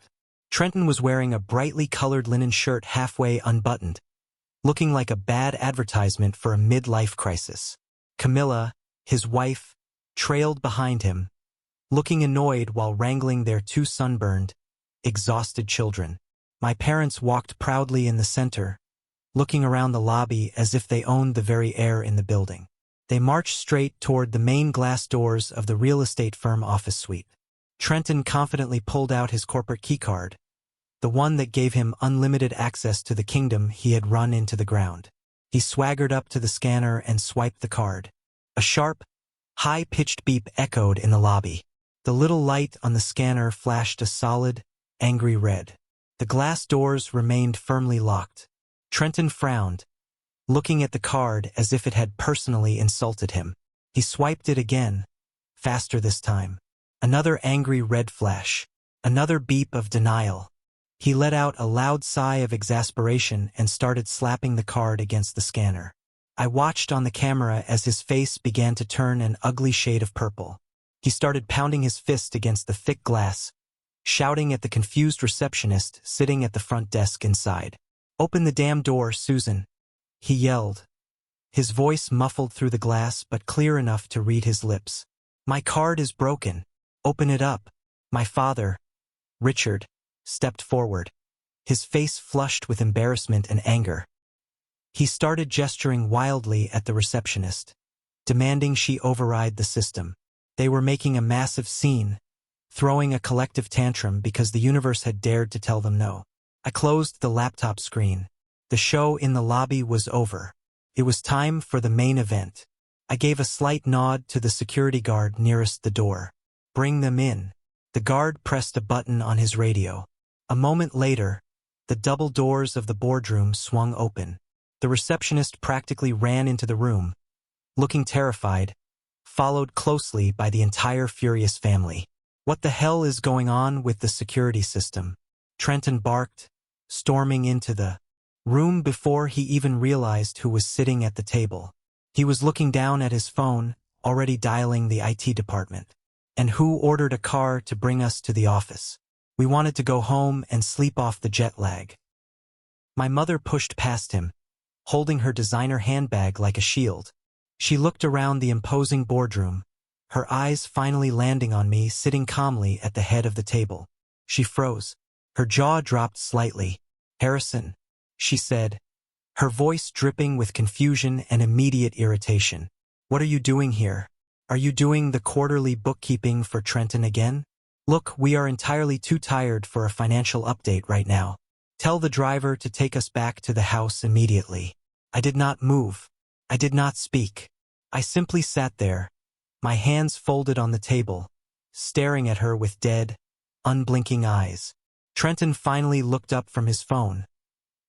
Trenton was wearing a brightly colored linen shirt halfway unbuttoned, looking like a bad advertisement for a midlife crisis. Camilla, his wife, trailed behind him, looking annoyed while wrangling their two sunburned, exhausted children. My parents walked proudly in the center, looking around the lobby as if they owned the very air in the building. They marched straight toward the main glass doors of the real estate firm office suite. Trenton confidently pulled out his corporate keycard, the one that gave him unlimited access to the kingdom he had run into the ground. He swaggered up to the scanner and swiped the card. A sharp, high-pitched beep echoed in the lobby. The little light on the scanner flashed a solid, angry red. The glass doors remained firmly locked. Trenton frowned, looking at the card as if it had personally insulted him. He swiped it again, faster this time. Another angry red flash. Another beep of denial. He let out a loud sigh of exasperation and started slapping the card against the scanner. I watched on the camera as his face began to turn an ugly shade of purple. He started pounding his fist against the thick glass, shouting at the confused receptionist sitting at the front desk inside. "Open the damn door, Susan," he yelled, his voice muffled through the glass but clear enough to read his lips. "My card is broken. Open it up." My father, Richard, stepped forward, his face flushed with embarrassment and anger. He started gesturing wildly at the receptionist, demanding she override the system. They were making a massive scene, throwing a collective tantrum because the universe had dared to tell them no. I closed the laptop screen. The show in the lobby was over. It was time for the main event. I gave a slight nod to the security guard nearest the door. "Bring them in." The guard pressed a button on his radio. A moment later, the double doors of the boardroom swung open. The receptionist practically ran into the room, looking terrified, followed closely by the entire furious family. "What the hell is going on with the security system?" Trenton barked, storming into the room before he even realized who was sitting at the table. He was looking down at his phone, already dialing the IT department. "And who ordered a car to bring us to the office? We wanted to go home and sleep off the jet lag." My mother pushed past him, holding her designer handbag like a shield. She looked around the imposing boardroom, her eyes finally landing on me sitting calmly at the head of the table. She froze. Her jaw dropped slightly. "Harrison," she said, her voice dripping with confusion and immediate irritation. "What are you doing here? Are you doing the quarterly bookkeeping for Trenton again? Look, we are entirely too tired for a financial update right now. Tell the driver to take us back to the house immediately." I did not move. I did not speak. I simply sat there, my hands folded on the table, staring at her with dead, unblinking eyes. Trenton finally looked up from his phone,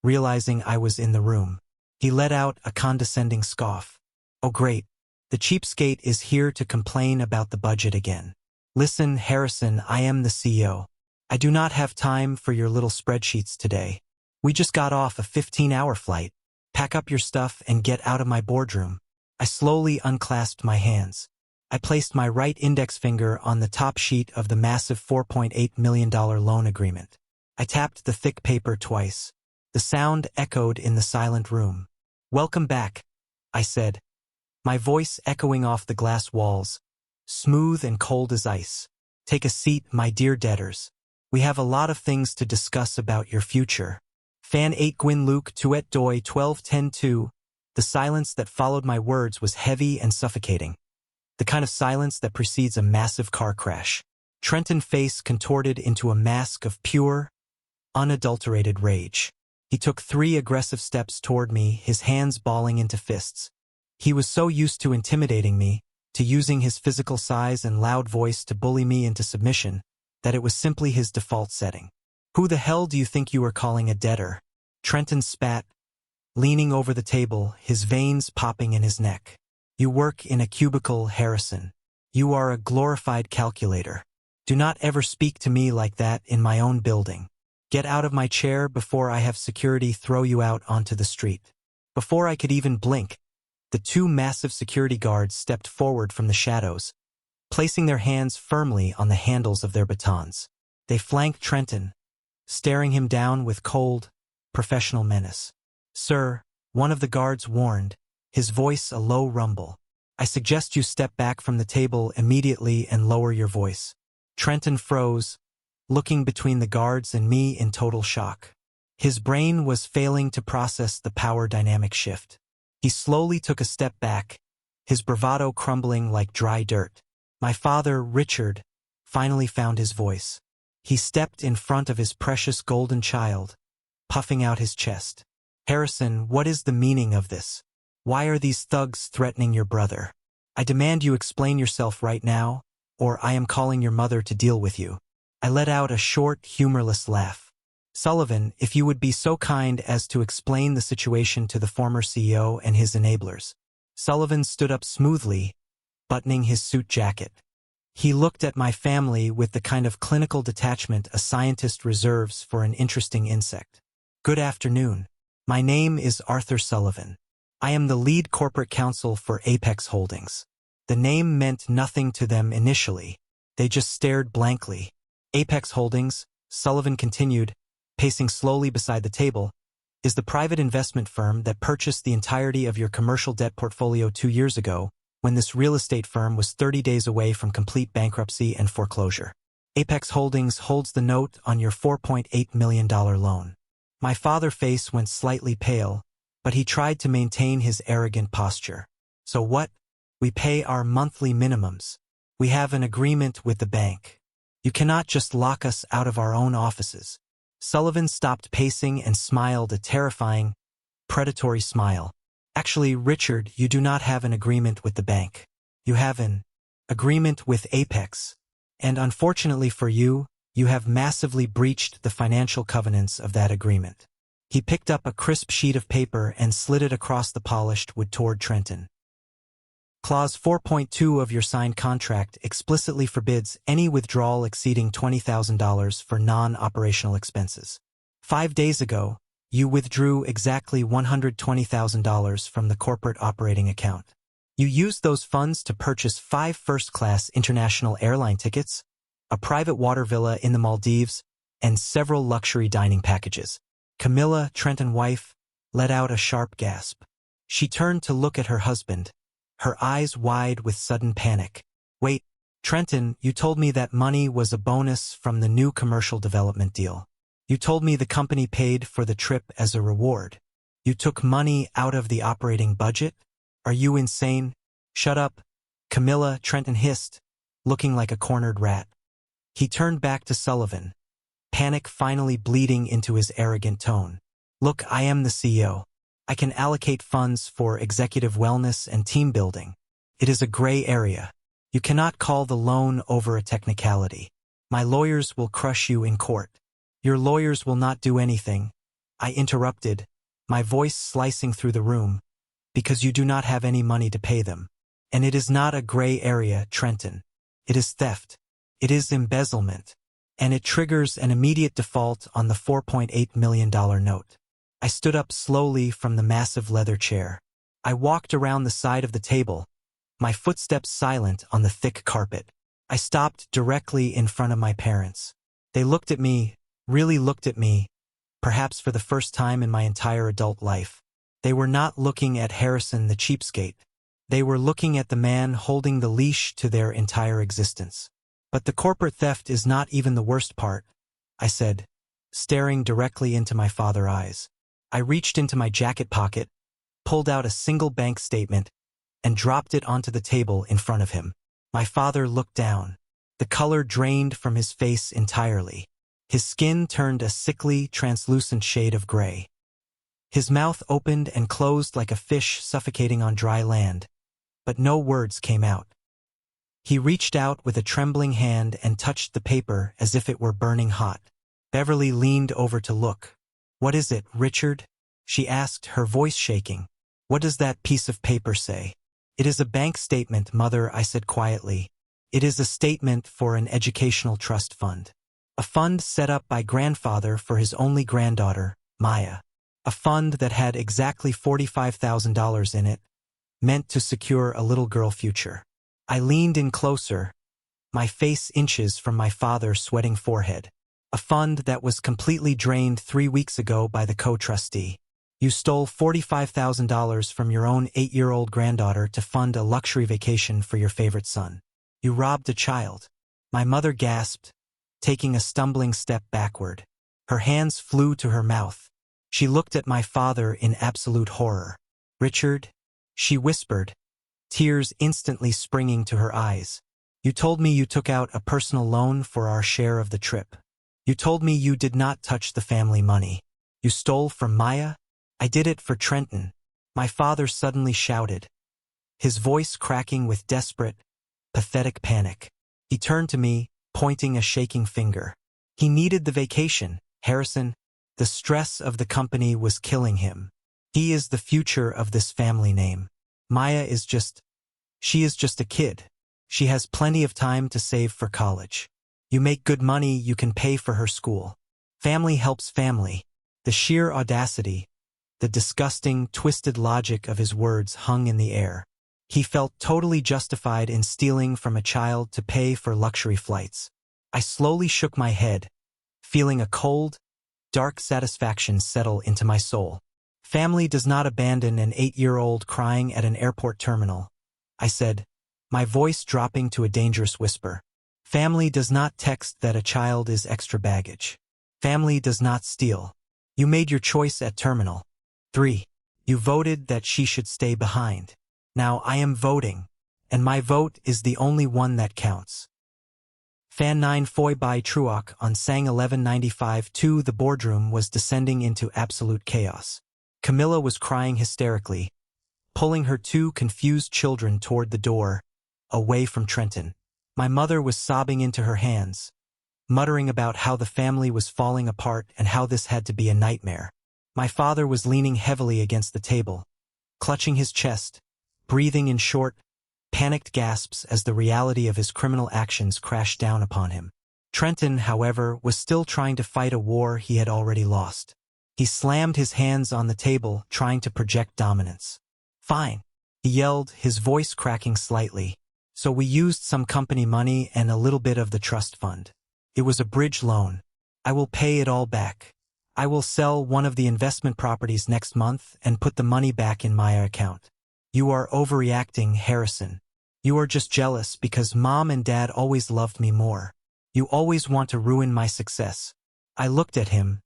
realizing I was in the room. He let out a condescending scoff. "Oh great, the cheapskate is here to complain about the budget again. Listen, Harrison, I am the CEO. I do not have time for your little spreadsheets today. We just got off a 15-hour flight, Pack up your stuff and get out of my boardroom. I slowly unclasped my hands. I placed my right index finger on the top sheet of the massive $4.8 million loan agreement. I tapped the thick paper twice. The sound echoed in the silent room. "Welcome back," I said, my voice echoing off the glass walls, smooth and cold as ice. "Take a seat, my dear debtors. We have a lot of things to discuss about your future." Fan 8 Gwyn Luke Tuet Doi 12-10-2. The silence that followed my words was heavy and suffocating. The kind of silence that precedes a massive car crash. Trenton's face contorted into a mask of pure, unadulterated rage. He took 3 aggressive steps toward me, his hands balling into fists. He was so used to intimidating me, to using his physical size and loud voice to bully me into submission, that it was simply his default setting. "Who the hell do you think you are calling a debtor?" Trenton spat, leaning over the table, his veins popping in his neck. "You work in a cubicle, Harrison. You are a glorified calculator. Do not ever speak to me like that in my own building. Get out of my chair before I have security throw you out onto the street." Before I could even blink, the 2 massive security guards stepped forward from the shadows, placing their hands firmly on the handles of their batons. They flanked Trenton, staring him down with cold, professional menace. "Sir," one of the guards warned, his voice a low rumble, "I suggest you step back from the table immediately and lower your voice." Trenton froze, looking between the guards and me in total shock. His brain was failing to process the power dynamic shift. He slowly took a step back, his bravado crumbling like dry dirt. My father, Richard, finally found his voice. He stepped in front of his precious golden child, puffing out his chest. "Harrison, what is the meaning of this? Why are these thugs threatening your brother? I demand you explain yourself right now, or I am calling your mother to deal with you." I let out a short, humorless laugh. "Sullivan, if you would be so kind as to explain the situation to the former CEO and his enablers." Sullivan stood up smoothly, buttoning his suit jacket. He looked at my family with the kind of clinical detachment a scientist reserves for an interesting insect. "Good afternoon. My name is Arthur Sullivan. I am the lead corporate counsel for Apex Holdings." The name meant nothing to them initially. They just stared blankly. "Apex Holdings," Sullivan continued, pacing slowly beside the table, "is the private investment firm that purchased the entirety of your commercial debt portfolio 2 years ago, when this real estate firm was 30 days away from complete bankruptcy and foreclosure. Apex Holdings holds the note on your $4.8 million loan." My father's face went slightly pale, but he tried to maintain his arrogant posture. "So what? We pay our monthly minimums. We have an agreement with the bank. You cannot just lock us out of our own offices." Sullivan stopped pacing and smiled a terrifying, predatory smile. "Actually, Richard, you do not have an agreement with the bank. You have an agreement with Apex. And unfortunately for you, you have massively breached the financial covenants of that agreement." He picked up a crisp sheet of paper and slid it across the polished wood toward Trenton. "Clause 4.2 of your signed contract explicitly forbids any withdrawal exceeding $20,000 for non-operational expenses. 5 days ago, you withdrew exactly $120,000 from the corporate operating account. You used those funds to purchase 5 first-class international airline tickets, a private water villa in the Maldives, and several luxury dining packages." Camilla, Trenton's wife, let out a sharp gasp. She turned to look at her husband, her eyes wide with sudden panic. "Wait, Trenton, you told me that money was a bonus from the new commercial development deal. You told me the company paid for the trip as a reward. You took money out of the operating budget? Are you insane?" "Shut up, Camilla," Trenton hissed, looking like a cornered rat. He turned back to Sullivan, panic finally bleeding into his arrogant tone. "Look, I am the CEO. I can allocate funds for executive wellness and team building. It is a gray area. You cannot call the loan over a technicality. My lawyers will crush you in court." "Your lawyers will not do anything," I interrupted, my voice slicing through the room, "because you do not have any money to pay them. And it is not a gray area, Trenton. It is theft. It is embezzlement. And it triggers an immediate default on the $4.8 million note." I stood up slowly from the massive leather chair. I walked around the side of the table, my footsteps silent on the thick carpet. I stopped directly in front of my parents. They looked at me, really looked at me, perhaps for the first time in my entire adult life. They were not looking at Harrison the cheapskate. They were looking at the man holding the leash to their entire existence. But the corporate theft is not even the worst part, I said, staring directly into my father's eyes. I reached into my jacket pocket, pulled out a single bank statement, and dropped it onto the table in front of him. My father looked down. The color drained from his face entirely. His skin turned a sickly, translucent shade of gray. His mouth opened and closed like a fish suffocating on dry land, but no words came out. He reached out with a trembling hand and touched the paper as if it were burning hot. Beverly leaned over to look. "What is it, Richard?" she asked, her voice shaking. "What does that piece of paper say?" "It is a bank statement, Mother," I said quietly. "It is a statement for an educational trust fund. A fund set up by grandfather for his only granddaughter, Maya. A fund that had exactly $45,000 in it, meant to secure a little girl future." I leaned in closer, my face inches from my father's sweating forehead. "A fund that was completely drained 3 weeks ago by the co-trustee. You stole $45,000 from your own 8-year-old granddaughter to fund a luxury vacation for your favorite son. You robbed a child." My mother gasped, taking a stumbling step backward. Her hands flew to her mouth. She looked at my father in absolute horror. "Richard," she whispered, tears instantly springing to her eyes. "You told me you took out a personal loan for our share of the trip. You told me you did not touch the family money. You stole from Maya?" "I did it for Trenton," my father suddenly shouted, his voice cracking with desperate, pathetic panic. He turned to me, pointing a shaking finger. "He needed the vacation, Harrison. The stress of the company was killing him. He is the future of this family name. Maya is she is just a kid. She has plenty of time to save for college. You make good money, you can pay for her school. Family helps family." The sheer audacity, the disgusting, twisted logic of his words hung in the air. He felt totally justified in stealing from a child to pay for luxury flights. I slowly shook my head, feeling a cold, dark satisfaction settle into my soul. "Family does not abandon an 8-year-old crying at an airport terminal," I said, my voice dropping to a dangerous whisper. "Family does not text that a child is extra baggage. Family does not steal. You made your choice at Terminal 3. You voted that she should stay behind. Now I am voting, and my vote is the only one that counts." Fan 9 Foy by Truock on Sang 1195-2. The boardroom was descending into absolute chaos. Camilla was crying hysterically, pulling her 2 confused children toward the door, away from Trenton. My mother was sobbing into her hands, muttering about how the family was falling apart and how this had to be a nightmare. My father was leaning heavily against the table, clutching his chest, breathing in short, panicked gasps as the reality of his criminal actions crashed down upon him. Trenton, however, was still trying to fight a war he had already lost. He slammed his hands on the table, trying to project dominance. "Fine," he yelled, his voice cracking slightly. "So we used some company money and a little bit of the trust fund. It was a bridge loan. I will pay it all back. I will sell one of the investment properties next month and put the money back in my account." "You are overreacting, Harrison. You are just jealous because Mom and Dad always loved me more. You always want to ruin my success." I looked at him,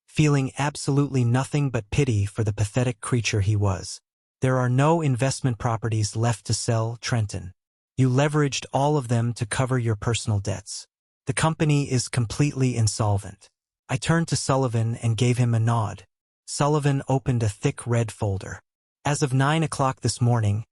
feeling absolutely nothing but pity for the pathetic creature he was. "There are no investment properties left to sell, Trenton. You leveraged all of them to cover your personal debts. The company is completely insolvent." I turned to Sullivan and gave him a nod. Sullivan opened a thick red folder. "As of 9 o'clock this morning,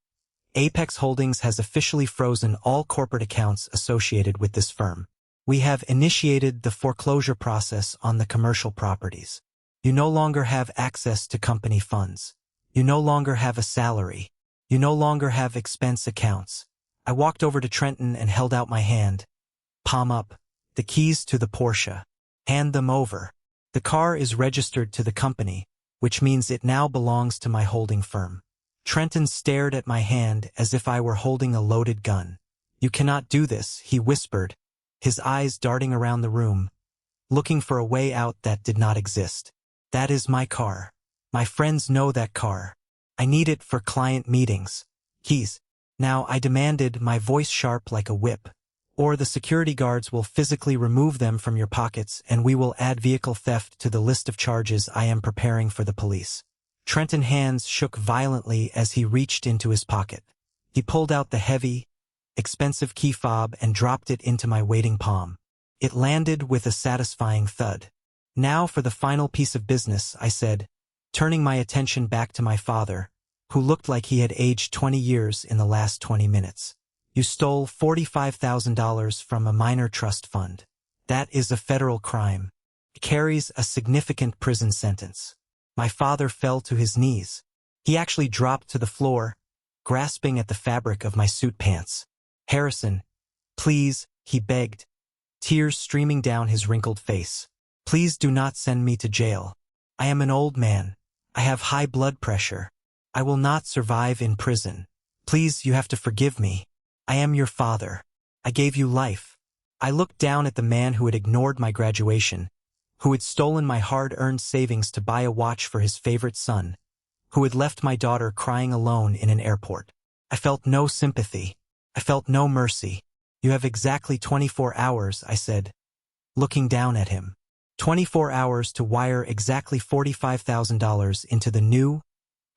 Apex Holdings has officially frozen all corporate accounts associated with this firm. We have initiated the foreclosure process on the commercial properties. You no longer have access to company funds. You no longer have a salary. You no longer have expense accounts." I walked over to Trenton and held out my hand, palm up, "The keys to the Porsche. Hand them over. The car is registered to the company, which means it now belongs to my holding firm. Trenton stared at my hand as if I were holding a loaded gun. You cannot do this, he whispered, his eyes darting around the room, looking for a way out that did not exist. That is my car. My friends know that car. I need it for client meetings. Keys. Now, I demanded, my voice sharp like a whip. Or the security guards will physically remove them from your pockets and we will add vehicle theft to the list of charges I am preparing for the police. Trenton's hands shook violently as he reached into his pocket. He pulled out the heavy, expensive key fob and dropped it into my waiting palm. It landed with a satisfying thud. Now for the final piece of business, I said, turning my attention back to my father, who looked like he had aged 20 years in the last 20 minutes. You stole $45,000 from a minor trust fund. That is a federal crime. It carries a significant prison sentence. My father fell to his knees. He actually dropped to the floor, grasping at the fabric of my suit pants. Harrison, please, he begged, tears streaming down his wrinkled face. Please do not send me to jail. I am an old man. I have high blood pressure. I will not survive in prison. Please, you have to forgive me. I am your father. I gave you life. I looked down at the man who had ignored my graduation, who had stolen my hard-earned savings to buy a watch for his favorite son, who had left my daughter crying alone in an airport. I felt no sympathy. I felt no mercy. You have exactly 24 hours, I said, looking down at him. 24 hours to wire exactly $45,000 into the new,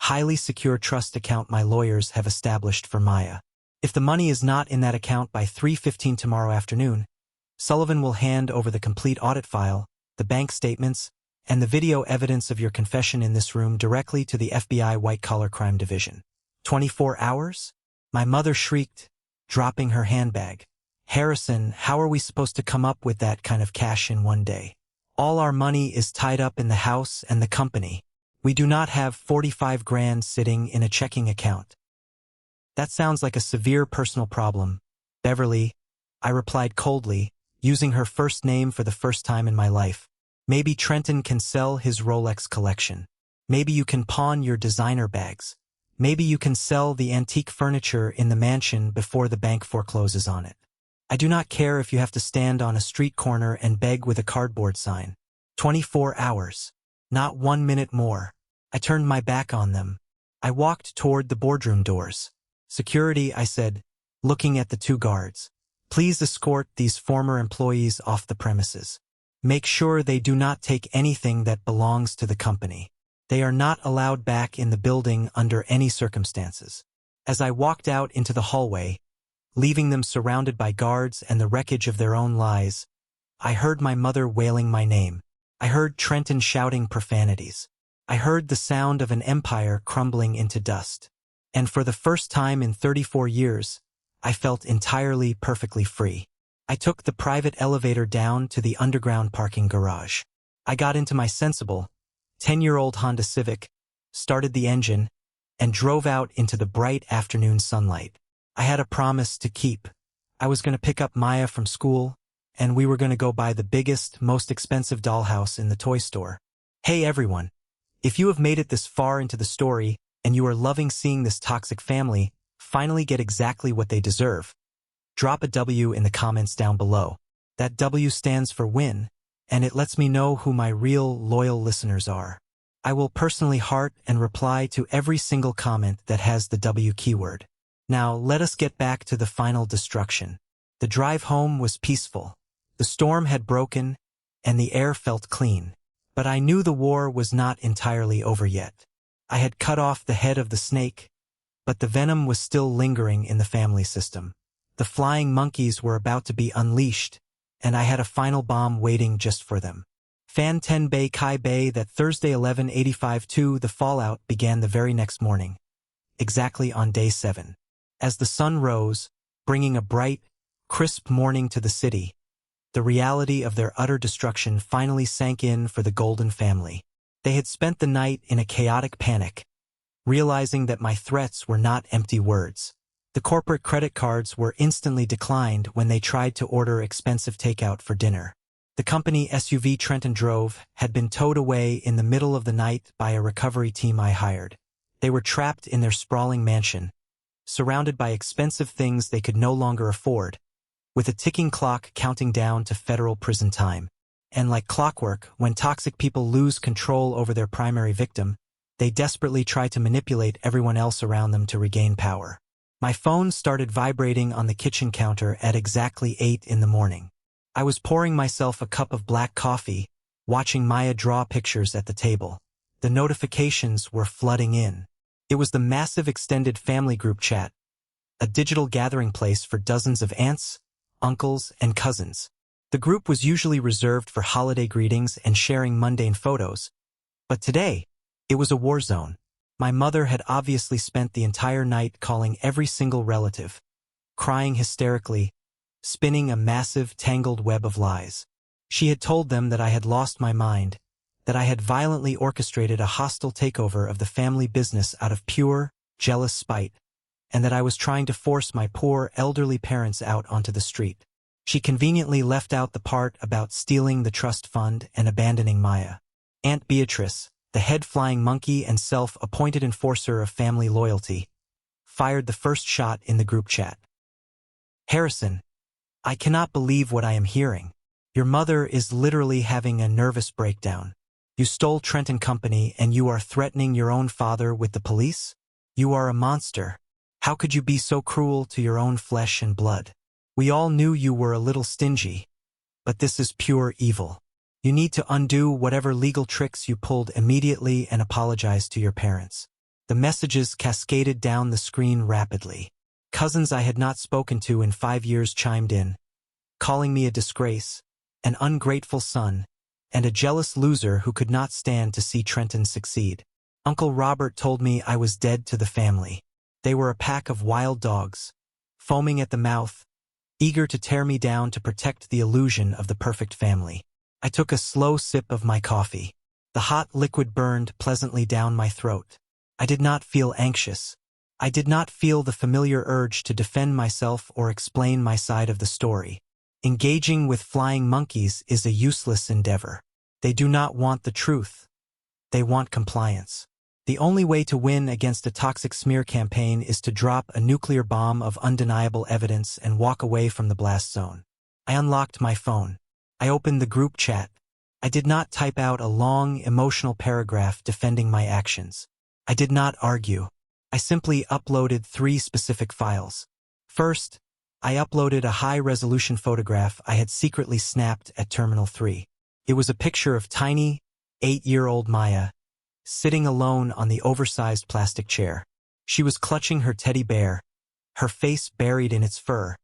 highly secure trust account my lawyers have established for Maya. If the money is not in that account by 3:15 tomorrow afternoon, Sullivan will hand over the complete audit file, the bank statements, and the video evidence of your confession in this room directly to the FBI White-Collar Crime Division. 24 hours? My mother shrieked, dropping her handbag. Harrison, how are we supposed to come up with that kind of cash in one day? All our money is tied up in the house and the company. We do not have 45 grand sitting in a checking account. That sounds like a severe personal problem. Beverly, I replied coldly, using her first name for the first time in my life. Maybe Trenton can sell his Rolex collection. Maybe you can pawn your designer bags. Maybe you can sell the antique furniture in the mansion before the bank forecloses on it. I do not care if you have to stand on a street corner and beg with a cardboard sign. 24 hours. Not 1 minute more. I turned my back on them. I walked toward the boardroom doors. Security, I said, looking at the two guards. Please escort these former employees off the premises. Make sure they do not take anything that belongs to the company. They are not allowed back in the building under any circumstances. As I walked out into the hallway, leaving them surrounded by guards and the wreckage of their own lies, I heard my mother wailing my name. I heard Trenton shouting profanities. I heard the sound of an empire crumbling into dust. And for the first time in 34 years, I felt entirely perfectly free. I took the private elevator down to the underground parking garage. I got into my sensible, 10-year-old Honda Civic, started the engine, and drove out into the bright afternoon sunlight. I had a promise to keep. I was going to pick up Maya from school, and we were going to go buy the biggest, most expensive dollhouse in the toy store. Hey everyone, if you have made it this far into the story, and you are loving seeing this toxic family finally get exactly what they deserve, drop a W in the comments down below. That W stands for win, and it lets me know who my real, loyal listeners are. I will personally heart and reply to every single comment that has the W keyword. Now, let us get back to the final destruction. The drive home was peaceful. The storm had broken, and the air felt clean. But I knew the war was not entirely over yet. I had cut off the head of the snake, but the venom was still lingering in the family system. The flying monkeys were about to be unleashed, and I had a final bomb waiting just for them. Fan Ten Bay Kai Bay that Thursday 11/85/2 the fallout began the very next morning, exactly on day 7. As the sun rose, bringing a bright, crisp morning to the city, the reality of their utter destruction finally sank in for the Golden family. They had spent the night in a chaotic panic, realizing that my threats were not empty words. The corporate credit cards were instantly declined when they tried to order expensive takeout for dinner. The company SUV Trenton drove had been towed away in the middle of the night by a recovery team I hired. They were trapped in their sprawling mansion, surrounded by expensive things they could no longer afford, with a ticking clock counting down to federal prison time. And like clockwork, when toxic people lose control over their primary victim, they desperately try to manipulate everyone else around them to regain power. My phone started vibrating on the kitchen counter at exactly 8 in the morning. I was pouring myself a cup of black coffee, watching Maya draw pictures at the table. The notifications were flooding in. It was the massive extended family group chat, a digital gathering place for dozens of aunts, uncles, and cousins. The group was usually reserved for holiday greetings and sharing mundane photos, but today, it was a war zone. My mother had obviously spent the entire night calling every single relative, crying hysterically, spinning a massive, tangled web of lies. She had told them that I had lost my mind, that I had violently orchestrated a hostile takeover of the family business out of pure, jealous spite, and that I was trying to force my poor, elderly parents out onto the street. She conveniently left out the part about stealing the trust fund and abandoning Maya. Aunt Beatrice, the head flying monkey and self-appointed enforcer of family loyalty, fired the first shot in the group chat. "Harrison, I cannot believe what I am hearing. Your mother is literally having a nervous breakdown. You stole Trenton Company and you are threatening your own father with the police? You are a monster. How could you be so cruel to your own flesh and blood? We all knew you were a little stingy, but this is pure evil. You need to undo whatever legal tricks you pulled immediately and apologize to your parents." The messages cascaded down the screen rapidly. Cousins I had not spoken to in 5 years chimed in, calling me a disgrace, an ungrateful son, and a jealous loser who could not stand to see Trenton succeed. Uncle Robert told me I was dead to the family. They were a pack of wild dogs, foaming at the mouth, eager to tear me down to protect the illusion of the perfect family. I took a slow sip of my coffee. The hot liquid burned pleasantly down my throat. I did not feel anxious. I did not feel the familiar urge to defend myself or explain my side of the story. Engaging with flying monkeys is a useless endeavor. They do not want the truth. They want compliance. The only way to win against a toxic smear campaign is to drop a nuclear bomb of undeniable evidence and walk away from the blast zone. I unlocked my phone. I opened the group chat. I did not type out a long, emotional paragraph defending my actions. I did not argue. I simply uploaded 3 specific files. First, I uploaded a high-resolution photograph I had secretly snapped at Terminal 3. It was a picture of tiny, 8-year-old Maya, sitting alone on the oversized plastic chair. She was clutching her teddy bear, her face buried in its fur,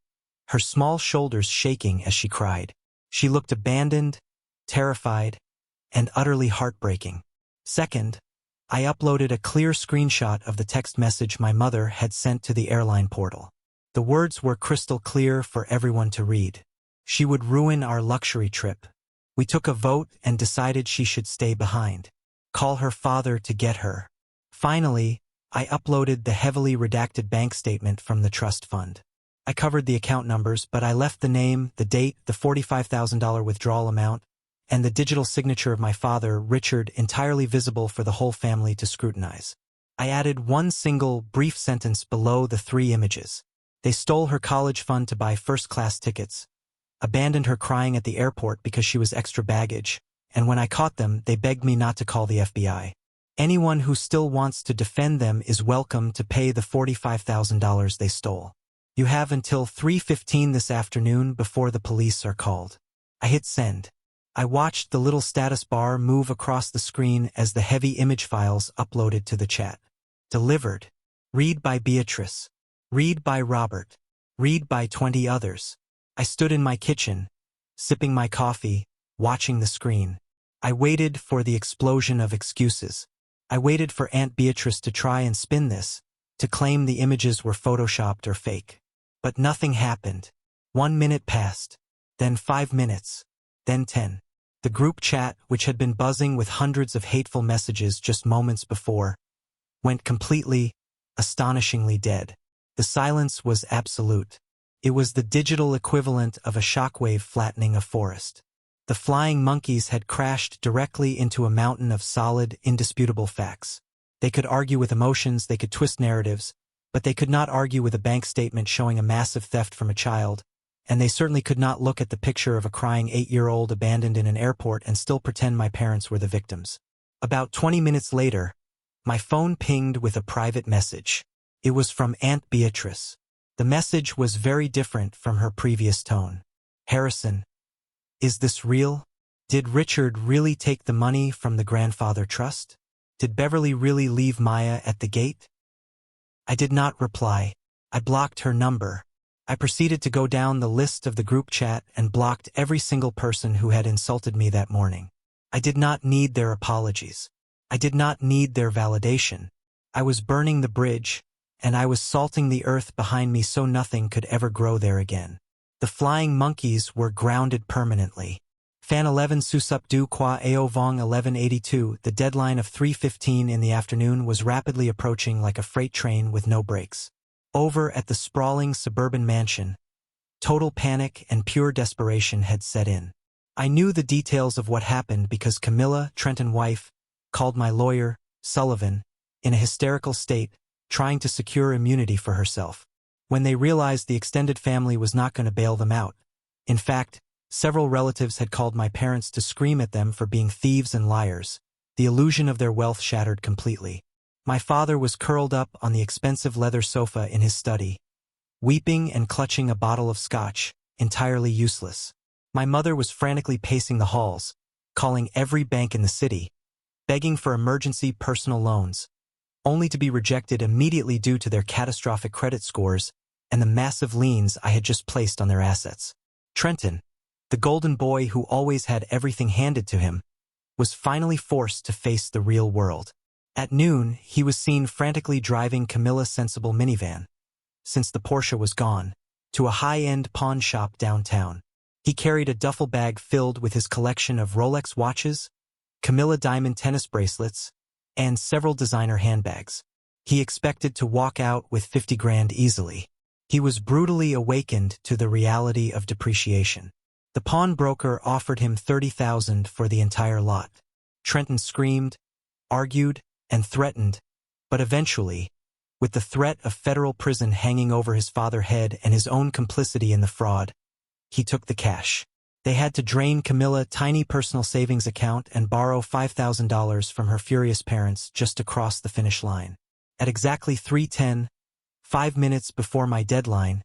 her small shoulders shaking as she cried. She looked abandoned, terrified, and utterly heartbreaking. Second, I uploaded a clear screenshot of the text message my mother had sent to the airline portal. The words were crystal clear for everyone to read. She would ruin our luxury trip. We took a vote and decided she should stay behind. Call her father to get her. Finally, I uploaded the heavily redacted bank statement from the trust fund. I covered the account numbers, but I left the name, the date, the $45,000 withdrawal amount, and the digital signature of my father, Richard, entirely visible for the whole family to scrutinize. I added one single, brief sentence below the 3 images. They stole her college fund to buy first-class tickets, abandoned her crying at the airport because she was extra baggage, and when I caught them, they begged me not to call the FBI. Anyone who still wants to defend them is welcome to pay the $45,000 they stole. You have until 3:15 this afternoon before the police are called. I hit send. I watched the little status bar move across the screen as the heavy image files uploaded to the chat. Delivered. Read by Beatrice. Read by Robert. Read by 20 others. I stood in my kitchen, sipping my coffee, watching the screen. I waited for the explosion of excuses. I waited for Aunt Beatrice to try and spin this, to claim the images were photoshopped or fake. But nothing happened. 1 minute passed, then 5 minutes, then 10. The group chat, which had been buzzing with hundreds of hateful messages just moments before, went completely, astonishingly dead. The silence was absolute. It was the digital equivalent of a shockwave flattening a forest. The flying monkeys had crashed directly into a mountain of solid, indisputable facts. They could argue with emotions, they could twist narratives, but they could not argue with a bank statement showing a massive theft from a child, and they certainly could not look at the picture of a crying 8-year-old abandoned in an airport and still pretend my parents were the victims. About 20 minutes later, my phone pinged with a private message. It was from Aunt Beatrice. The message was very different from her previous tone. Harrison, is this real? Did Richard really take the money from the grandfather trust? Did Beverly really leave Maya at the gate? I did not reply. I blocked her number. I proceeded to go down the list of the group chat and blocked every single person who had insulted me that morning. I did not need their apologies. I did not need their validation. I was burning the bridge, and I was salting the earth behind me so nothing could ever grow there again. The flying monkeys were grounded permanently. Fan 11 Susupdu Kwa Ao Vong 1182, the deadline of 3:15 in the afternoon was rapidly approaching like a freight train with no brakes. Over at the sprawling suburban mansion, total panic and pure desperation had set in. I knew the details of what happened because Camilla, Trenton's wife, called my lawyer, Sullivan, in a hysterical state, trying to secure immunity for herself. When they realized the extended family was not going to bail them out. In fact, several relatives had called my parents to scream at them for being thieves and liars. The illusion of their wealth shattered completely. My father was curled up on the expensive leather sofa in his study, weeping and clutching a bottle of scotch, entirely useless. My mother was frantically pacing the halls, calling every bank in the city, begging for emergency personal loans, only to be rejected immediately due to their catastrophic credit scores and the massive liens I had just placed on their assets. Trenton, the golden boy who always had everything handed to him, was finally forced to face the real world. At noon, he was seen frantically driving Camilla's sensible minivan, since the Porsche was gone, to a high-end pawn shop downtown. He carried a duffel bag filled with his collection of Rolex watches, Camilla diamond tennis bracelets, and several designer handbags. He expected to walk out with 50 grand easily. He was brutally awakened to the reality of depreciation. The pawnbroker offered him $30,000 for the entire lot. Trenton screamed, argued, and threatened, but eventually, with the threat of federal prison hanging over his father's head and his own complicity in the fraud, he took the cash. They had to drain Camilla's tiny personal savings account and borrow $5,000 from her furious parents just to cross the finish line. At exactly 3:10, 5 minutes before my deadline,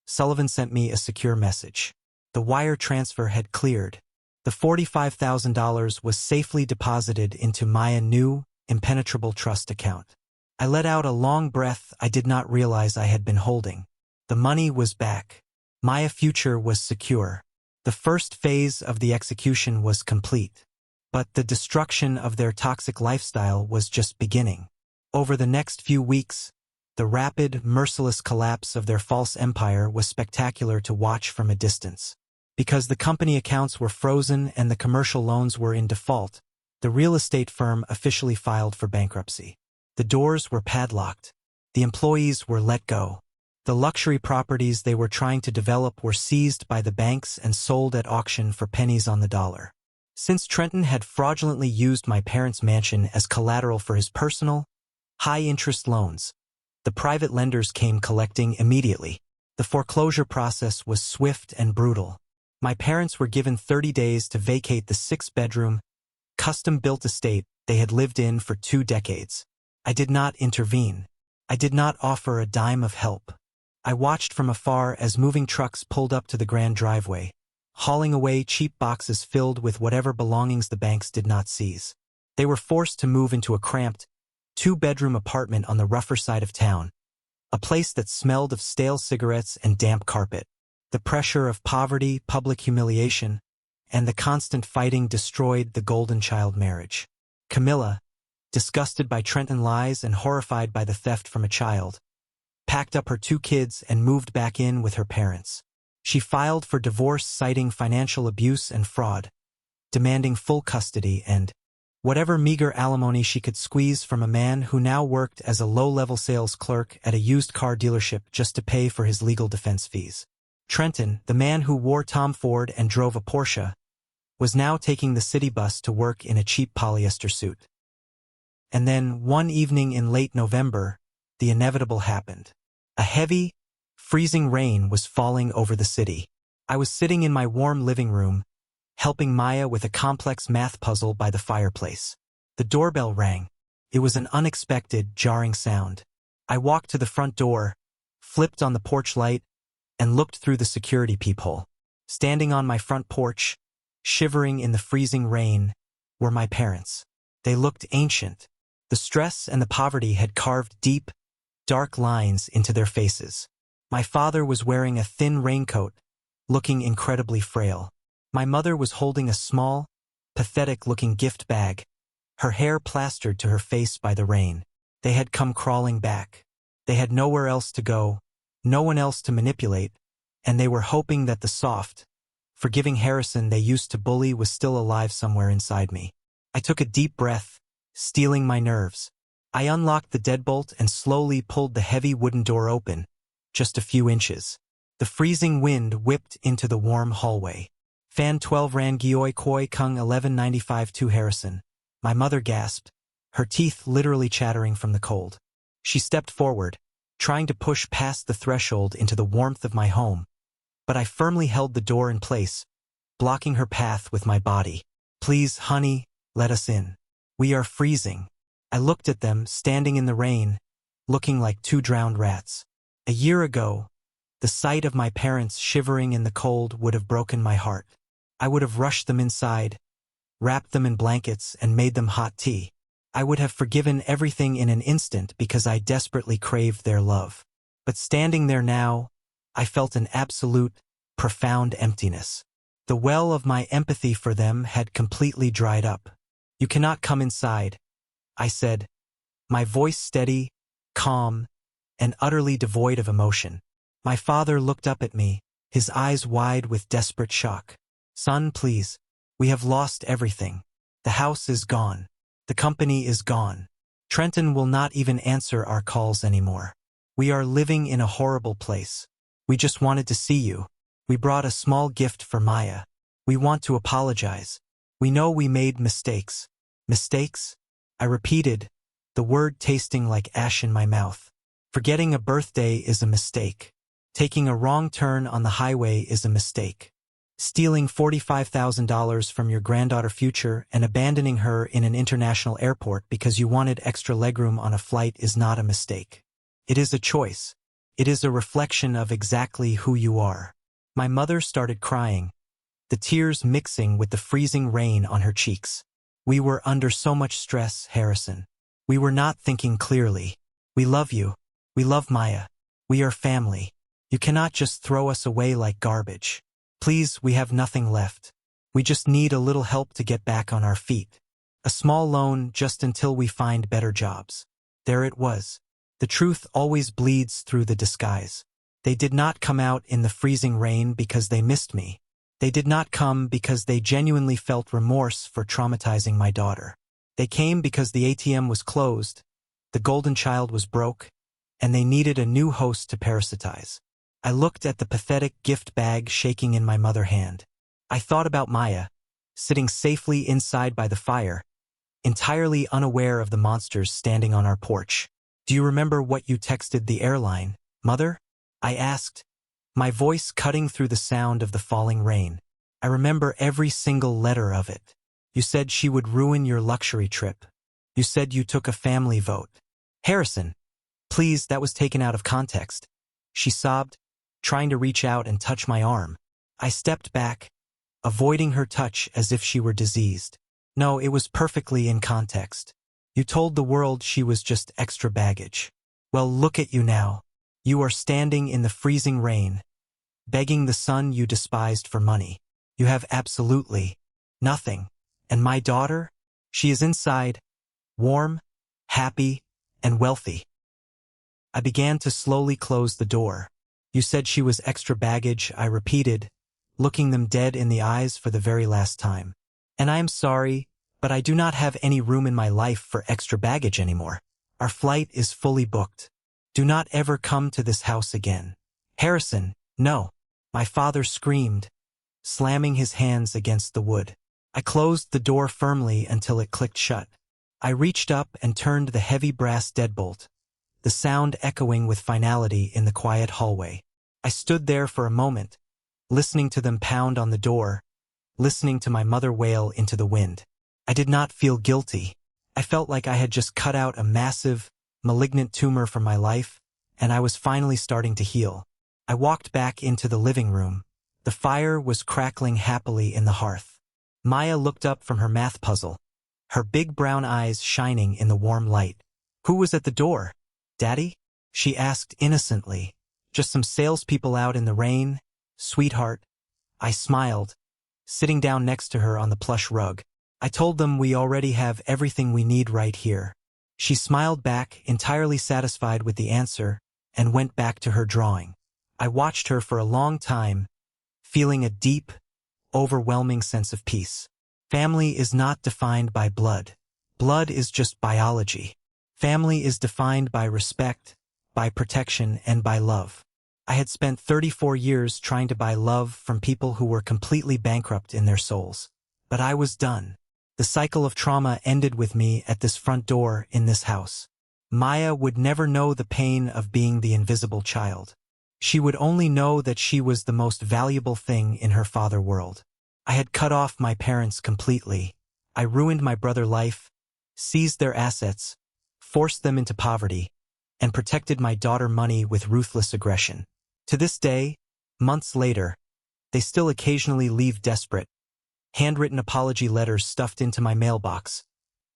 Sullivan sent me a secure message. The wire transfer had cleared. The $45,000 was safely deposited into my new, impenetrable trust account. I let out a long breath I did not realize I had been holding. The money was back. My future was secure. The first phase of the execution was complete. But the destruction of their toxic lifestyle was just beginning. Over the next few weeks, the rapid, merciless collapse of their false empire was spectacular to watch from a distance. Because the company accounts were frozen and the commercial loans were in default, the real estate firm officially filed for bankruptcy. The doors were padlocked. The employees were let go. The luxury properties they were trying to develop were seized by the banks and sold at auction for pennies on the dollar. Since Trenton had fraudulently used my parents' mansion as collateral for his personal, high-interest loans, the private lenders came collecting immediately. The foreclosure process was swift and brutal. My parents were given 30 days to vacate the 6-bedroom, custom-built estate they had lived in for 2 decades. I did not intervene. I did not offer a dime of help. I watched from afar as moving trucks pulled up to the grand driveway, hauling away cheap boxes filled with whatever belongings the banks did not seize. They were forced to move into a cramped, 2-bedroom apartment on the rougher side of town, a place that smelled of stale cigarettes and damp carpet. The pressure of poverty, public humiliation, and the constant fighting destroyed the golden child marriage. Camilla, disgusted by Trenton lies and horrified by the theft from a child, packed up her 2 kids and moved back in with her parents. She filed for divorce citing financial abuse and fraud, demanding full custody and whatever meager alimony she could squeeze from a man who now worked as a low-level sales clerk at a used car dealership just to pay for his legal defense fees. Trenton, the man who wore Tom Ford and drove a Porsche, was now taking the city bus to work in a cheap polyester suit. And then, one evening in late November, the inevitable happened. A heavy, freezing rain was falling over the city. I was sitting in my warm living room, helping Maya with a complex math puzzle by the fireplace. The doorbell rang. It was an unexpected, jarring sound. I walked to the front door, flipped on the porch light, and looked through the security peephole. Standing on my front porch, shivering in the freezing rain, were my parents. They looked ancient. The stress and the poverty had carved deep, dark lines into their faces. My father was wearing a thin raincoat, looking incredibly frail. My mother was holding a small, pathetic-looking gift bag, her hair plastered to her face by the rain. They had come crawling back. They had nowhere else to go, no one else to manipulate, and they were hoping that the soft, forgiving Harrison they used to bully was still alive somewhere inside me. I took a deep breath, steeling my nerves. I unlocked the deadbolt and slowly pulled the heavy wooden door open, just a few inches. The freezing wind whipped into the warm hallway. Fan 12 ran Gioi Koi Kung 1195 to Harrison. My mother gasped, her teeth literally chattering from the cold. She stepped forward, trying to push past the threshold into the warmth of my home, but I firmly held the door in place, blocking her path with my body. Please, honey, let us in. We are freezing. I looked at them, standing in the rain, looking like two drowned rats. A year ago, the sight of my parents shivering in the cold would have broken my heart. I would have rushed them inside, wrapped them in blankets, and made them hot tea. I would have forgiven everything in an instant because I desperately craved their love. But standing there now, I felt an absolute, profound emptiness. The well of my empathy for them had completely dried up. You cannot come inside, I said, my voice steady, calm, and utterly devoid of emotion. My father looked up at me, his eyes wide with desperate shock. Son, please. We have lost everything. The house is gone. The company is gone. Trenton will not even answer our calls anymore. We are living in a horrible place. We just wanted to see you. We brought a small gift for Maya. We want to apologize. We know we made mistakes. Mistakes? I repeated, the word tasting like ash in my mouth. Forgetting a birthday is a mistake. Taking a wrong turn on the highway is a mistake. Stealing $45,000 from your granddaughter Future and abandoning her in an international airport because you wanted extra legroom on a flight is not a mistake. It is a choice. It is a reflection of exactly who you are. My mother started crying, the tears mixing with the freezing rain on her cheeks. We were under so much stress, Harrison. We were not thinking clearly. We love you. We love Maya. We are family. You cannot just throw us away like garbage. Please, we have nothing left. We just need a little help to get back on our feet. A small loan just until we find better jobs. There it was. The truth always bleeds through the disguise. They did not come out in the freezing rain because they missed me. They did not come because they genuinely felt remorse for traumatizing my daughter. They came because the ATM was closed, the golden child was broke, and they needed a new host to parasitize. I looked at the pathetic gift bag shaking in my mother's hand. I thought about Maya, sitting safely inside by the fire, entirely unaware of the monsters standing on our porch. Do you remember what you texted the airline, Mother? I asked, my voice cutting through the sound of the falling rain. I remember every single letter of it. You said she would ruin your luxury trip. You said you took a family vote. Harrison, please, that was taken out of context. She sobbed, trying to reach out and touch my arm. I stepped back, avoiding her touch as if she were diseased. No, it was perfectly in context. You told the world she was just extra baggage. Well, look at you now. You are standing in the freezing rain, begging the son you despised for money. You have absolutely nothing. And my daughter? She is inside, warm, happy, and wealthy. I began to slowly close the door. You said she was extra baggage, I repeated, looking them dead in the eyes for the very last time. And I am sorry, but I do not have any room in my life for extra baggage anymore. Our flight is fully booked. Do not ever come to this house again. Harrison, no. My father screamed, slamming his hands against the wood. I closed the door firmly until it clicked shut. I reached up and turned the heavy brass deadbolt, the sound echoing with finality in the quiet hallway. I stood there for a moment, listening to them pound on the door, listening to my mother wail into the wind. I did not feel guilty. I felt like I had just cut out a massive, malignant tumor from my life, and I was finally starting to heal. I walked back into the living room. The fire was crackling happily in the hearth. Maya looked up from her math puzzle, her big brown eyes shining in the warm light. "Who was at the door, Daddy?" she asked innocently. "Just some salespeople out in the rain, sweetheart." I smiled, sitting down next to her on the plush rug. "I told them we already have everything we need right here." She smiled back, entirely satisfied with the answer, and went back to her drawing. I watched her for a long time, feeling a deep, overwhelming sense of peace. Family is not defined by blood. Blood is just biology. Family is defined by respect, by protection, and by love. I had spent 34 years trying to buy love from people who were completely bankrupt in their souls. But I was done. The cycle of trauma ended with me at this front door in this house. Maya would never know the pain of being the invisible child. She would only know that she was the most valuable thing in her father world. I had cut off my parents completely. I ruined my brother's life, seized their assets, forced them into poverty, and protected my daughter Money with ruthless aggression. To this day, months later, they still occasionally leave desperate, handwritten apology letters stuffed into my mailbox,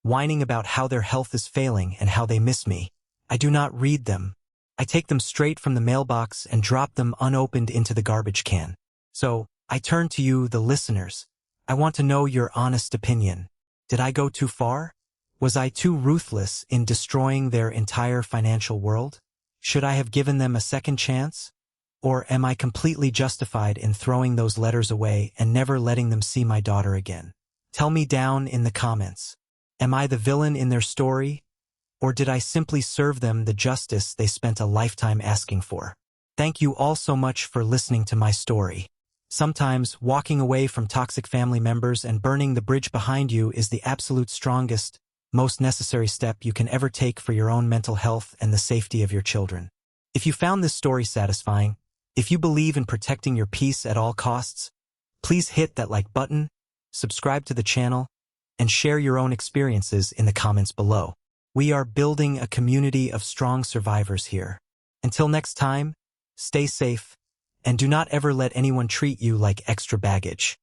whining about how their health is failing and how they miss me. I do not read them. I take them straight from the mailbox and drop them unopened into the garbage can. So, I turn to you, the listeners. I want to know your honest opinion. Did I go too far? Was I too ruthless in destroying their entire financial world? Should I have given them a second chance? Or am I completely justified in throwing those letters away and never letting them see my daughter again? Tell me down in the comments. Am I the villain in their story? Or did I simply serve them the justice they spent a lifetime asking for? Thank you all so much for listening to my story. Sometimes, walking away from toxic family members and burning the bridge behind you is the absolute strongest, most necessary step you can ever take for your own mental health and the safety of your children. If you found this story satisfying, if you believe in protecting your peace at all costs, please hit that like button, subscribe to the channel, and share your own experiences in the comments below. We are building a community of strong survivors here. Until next time, stay safe, and do not ever let anyone treat you like extra baggage.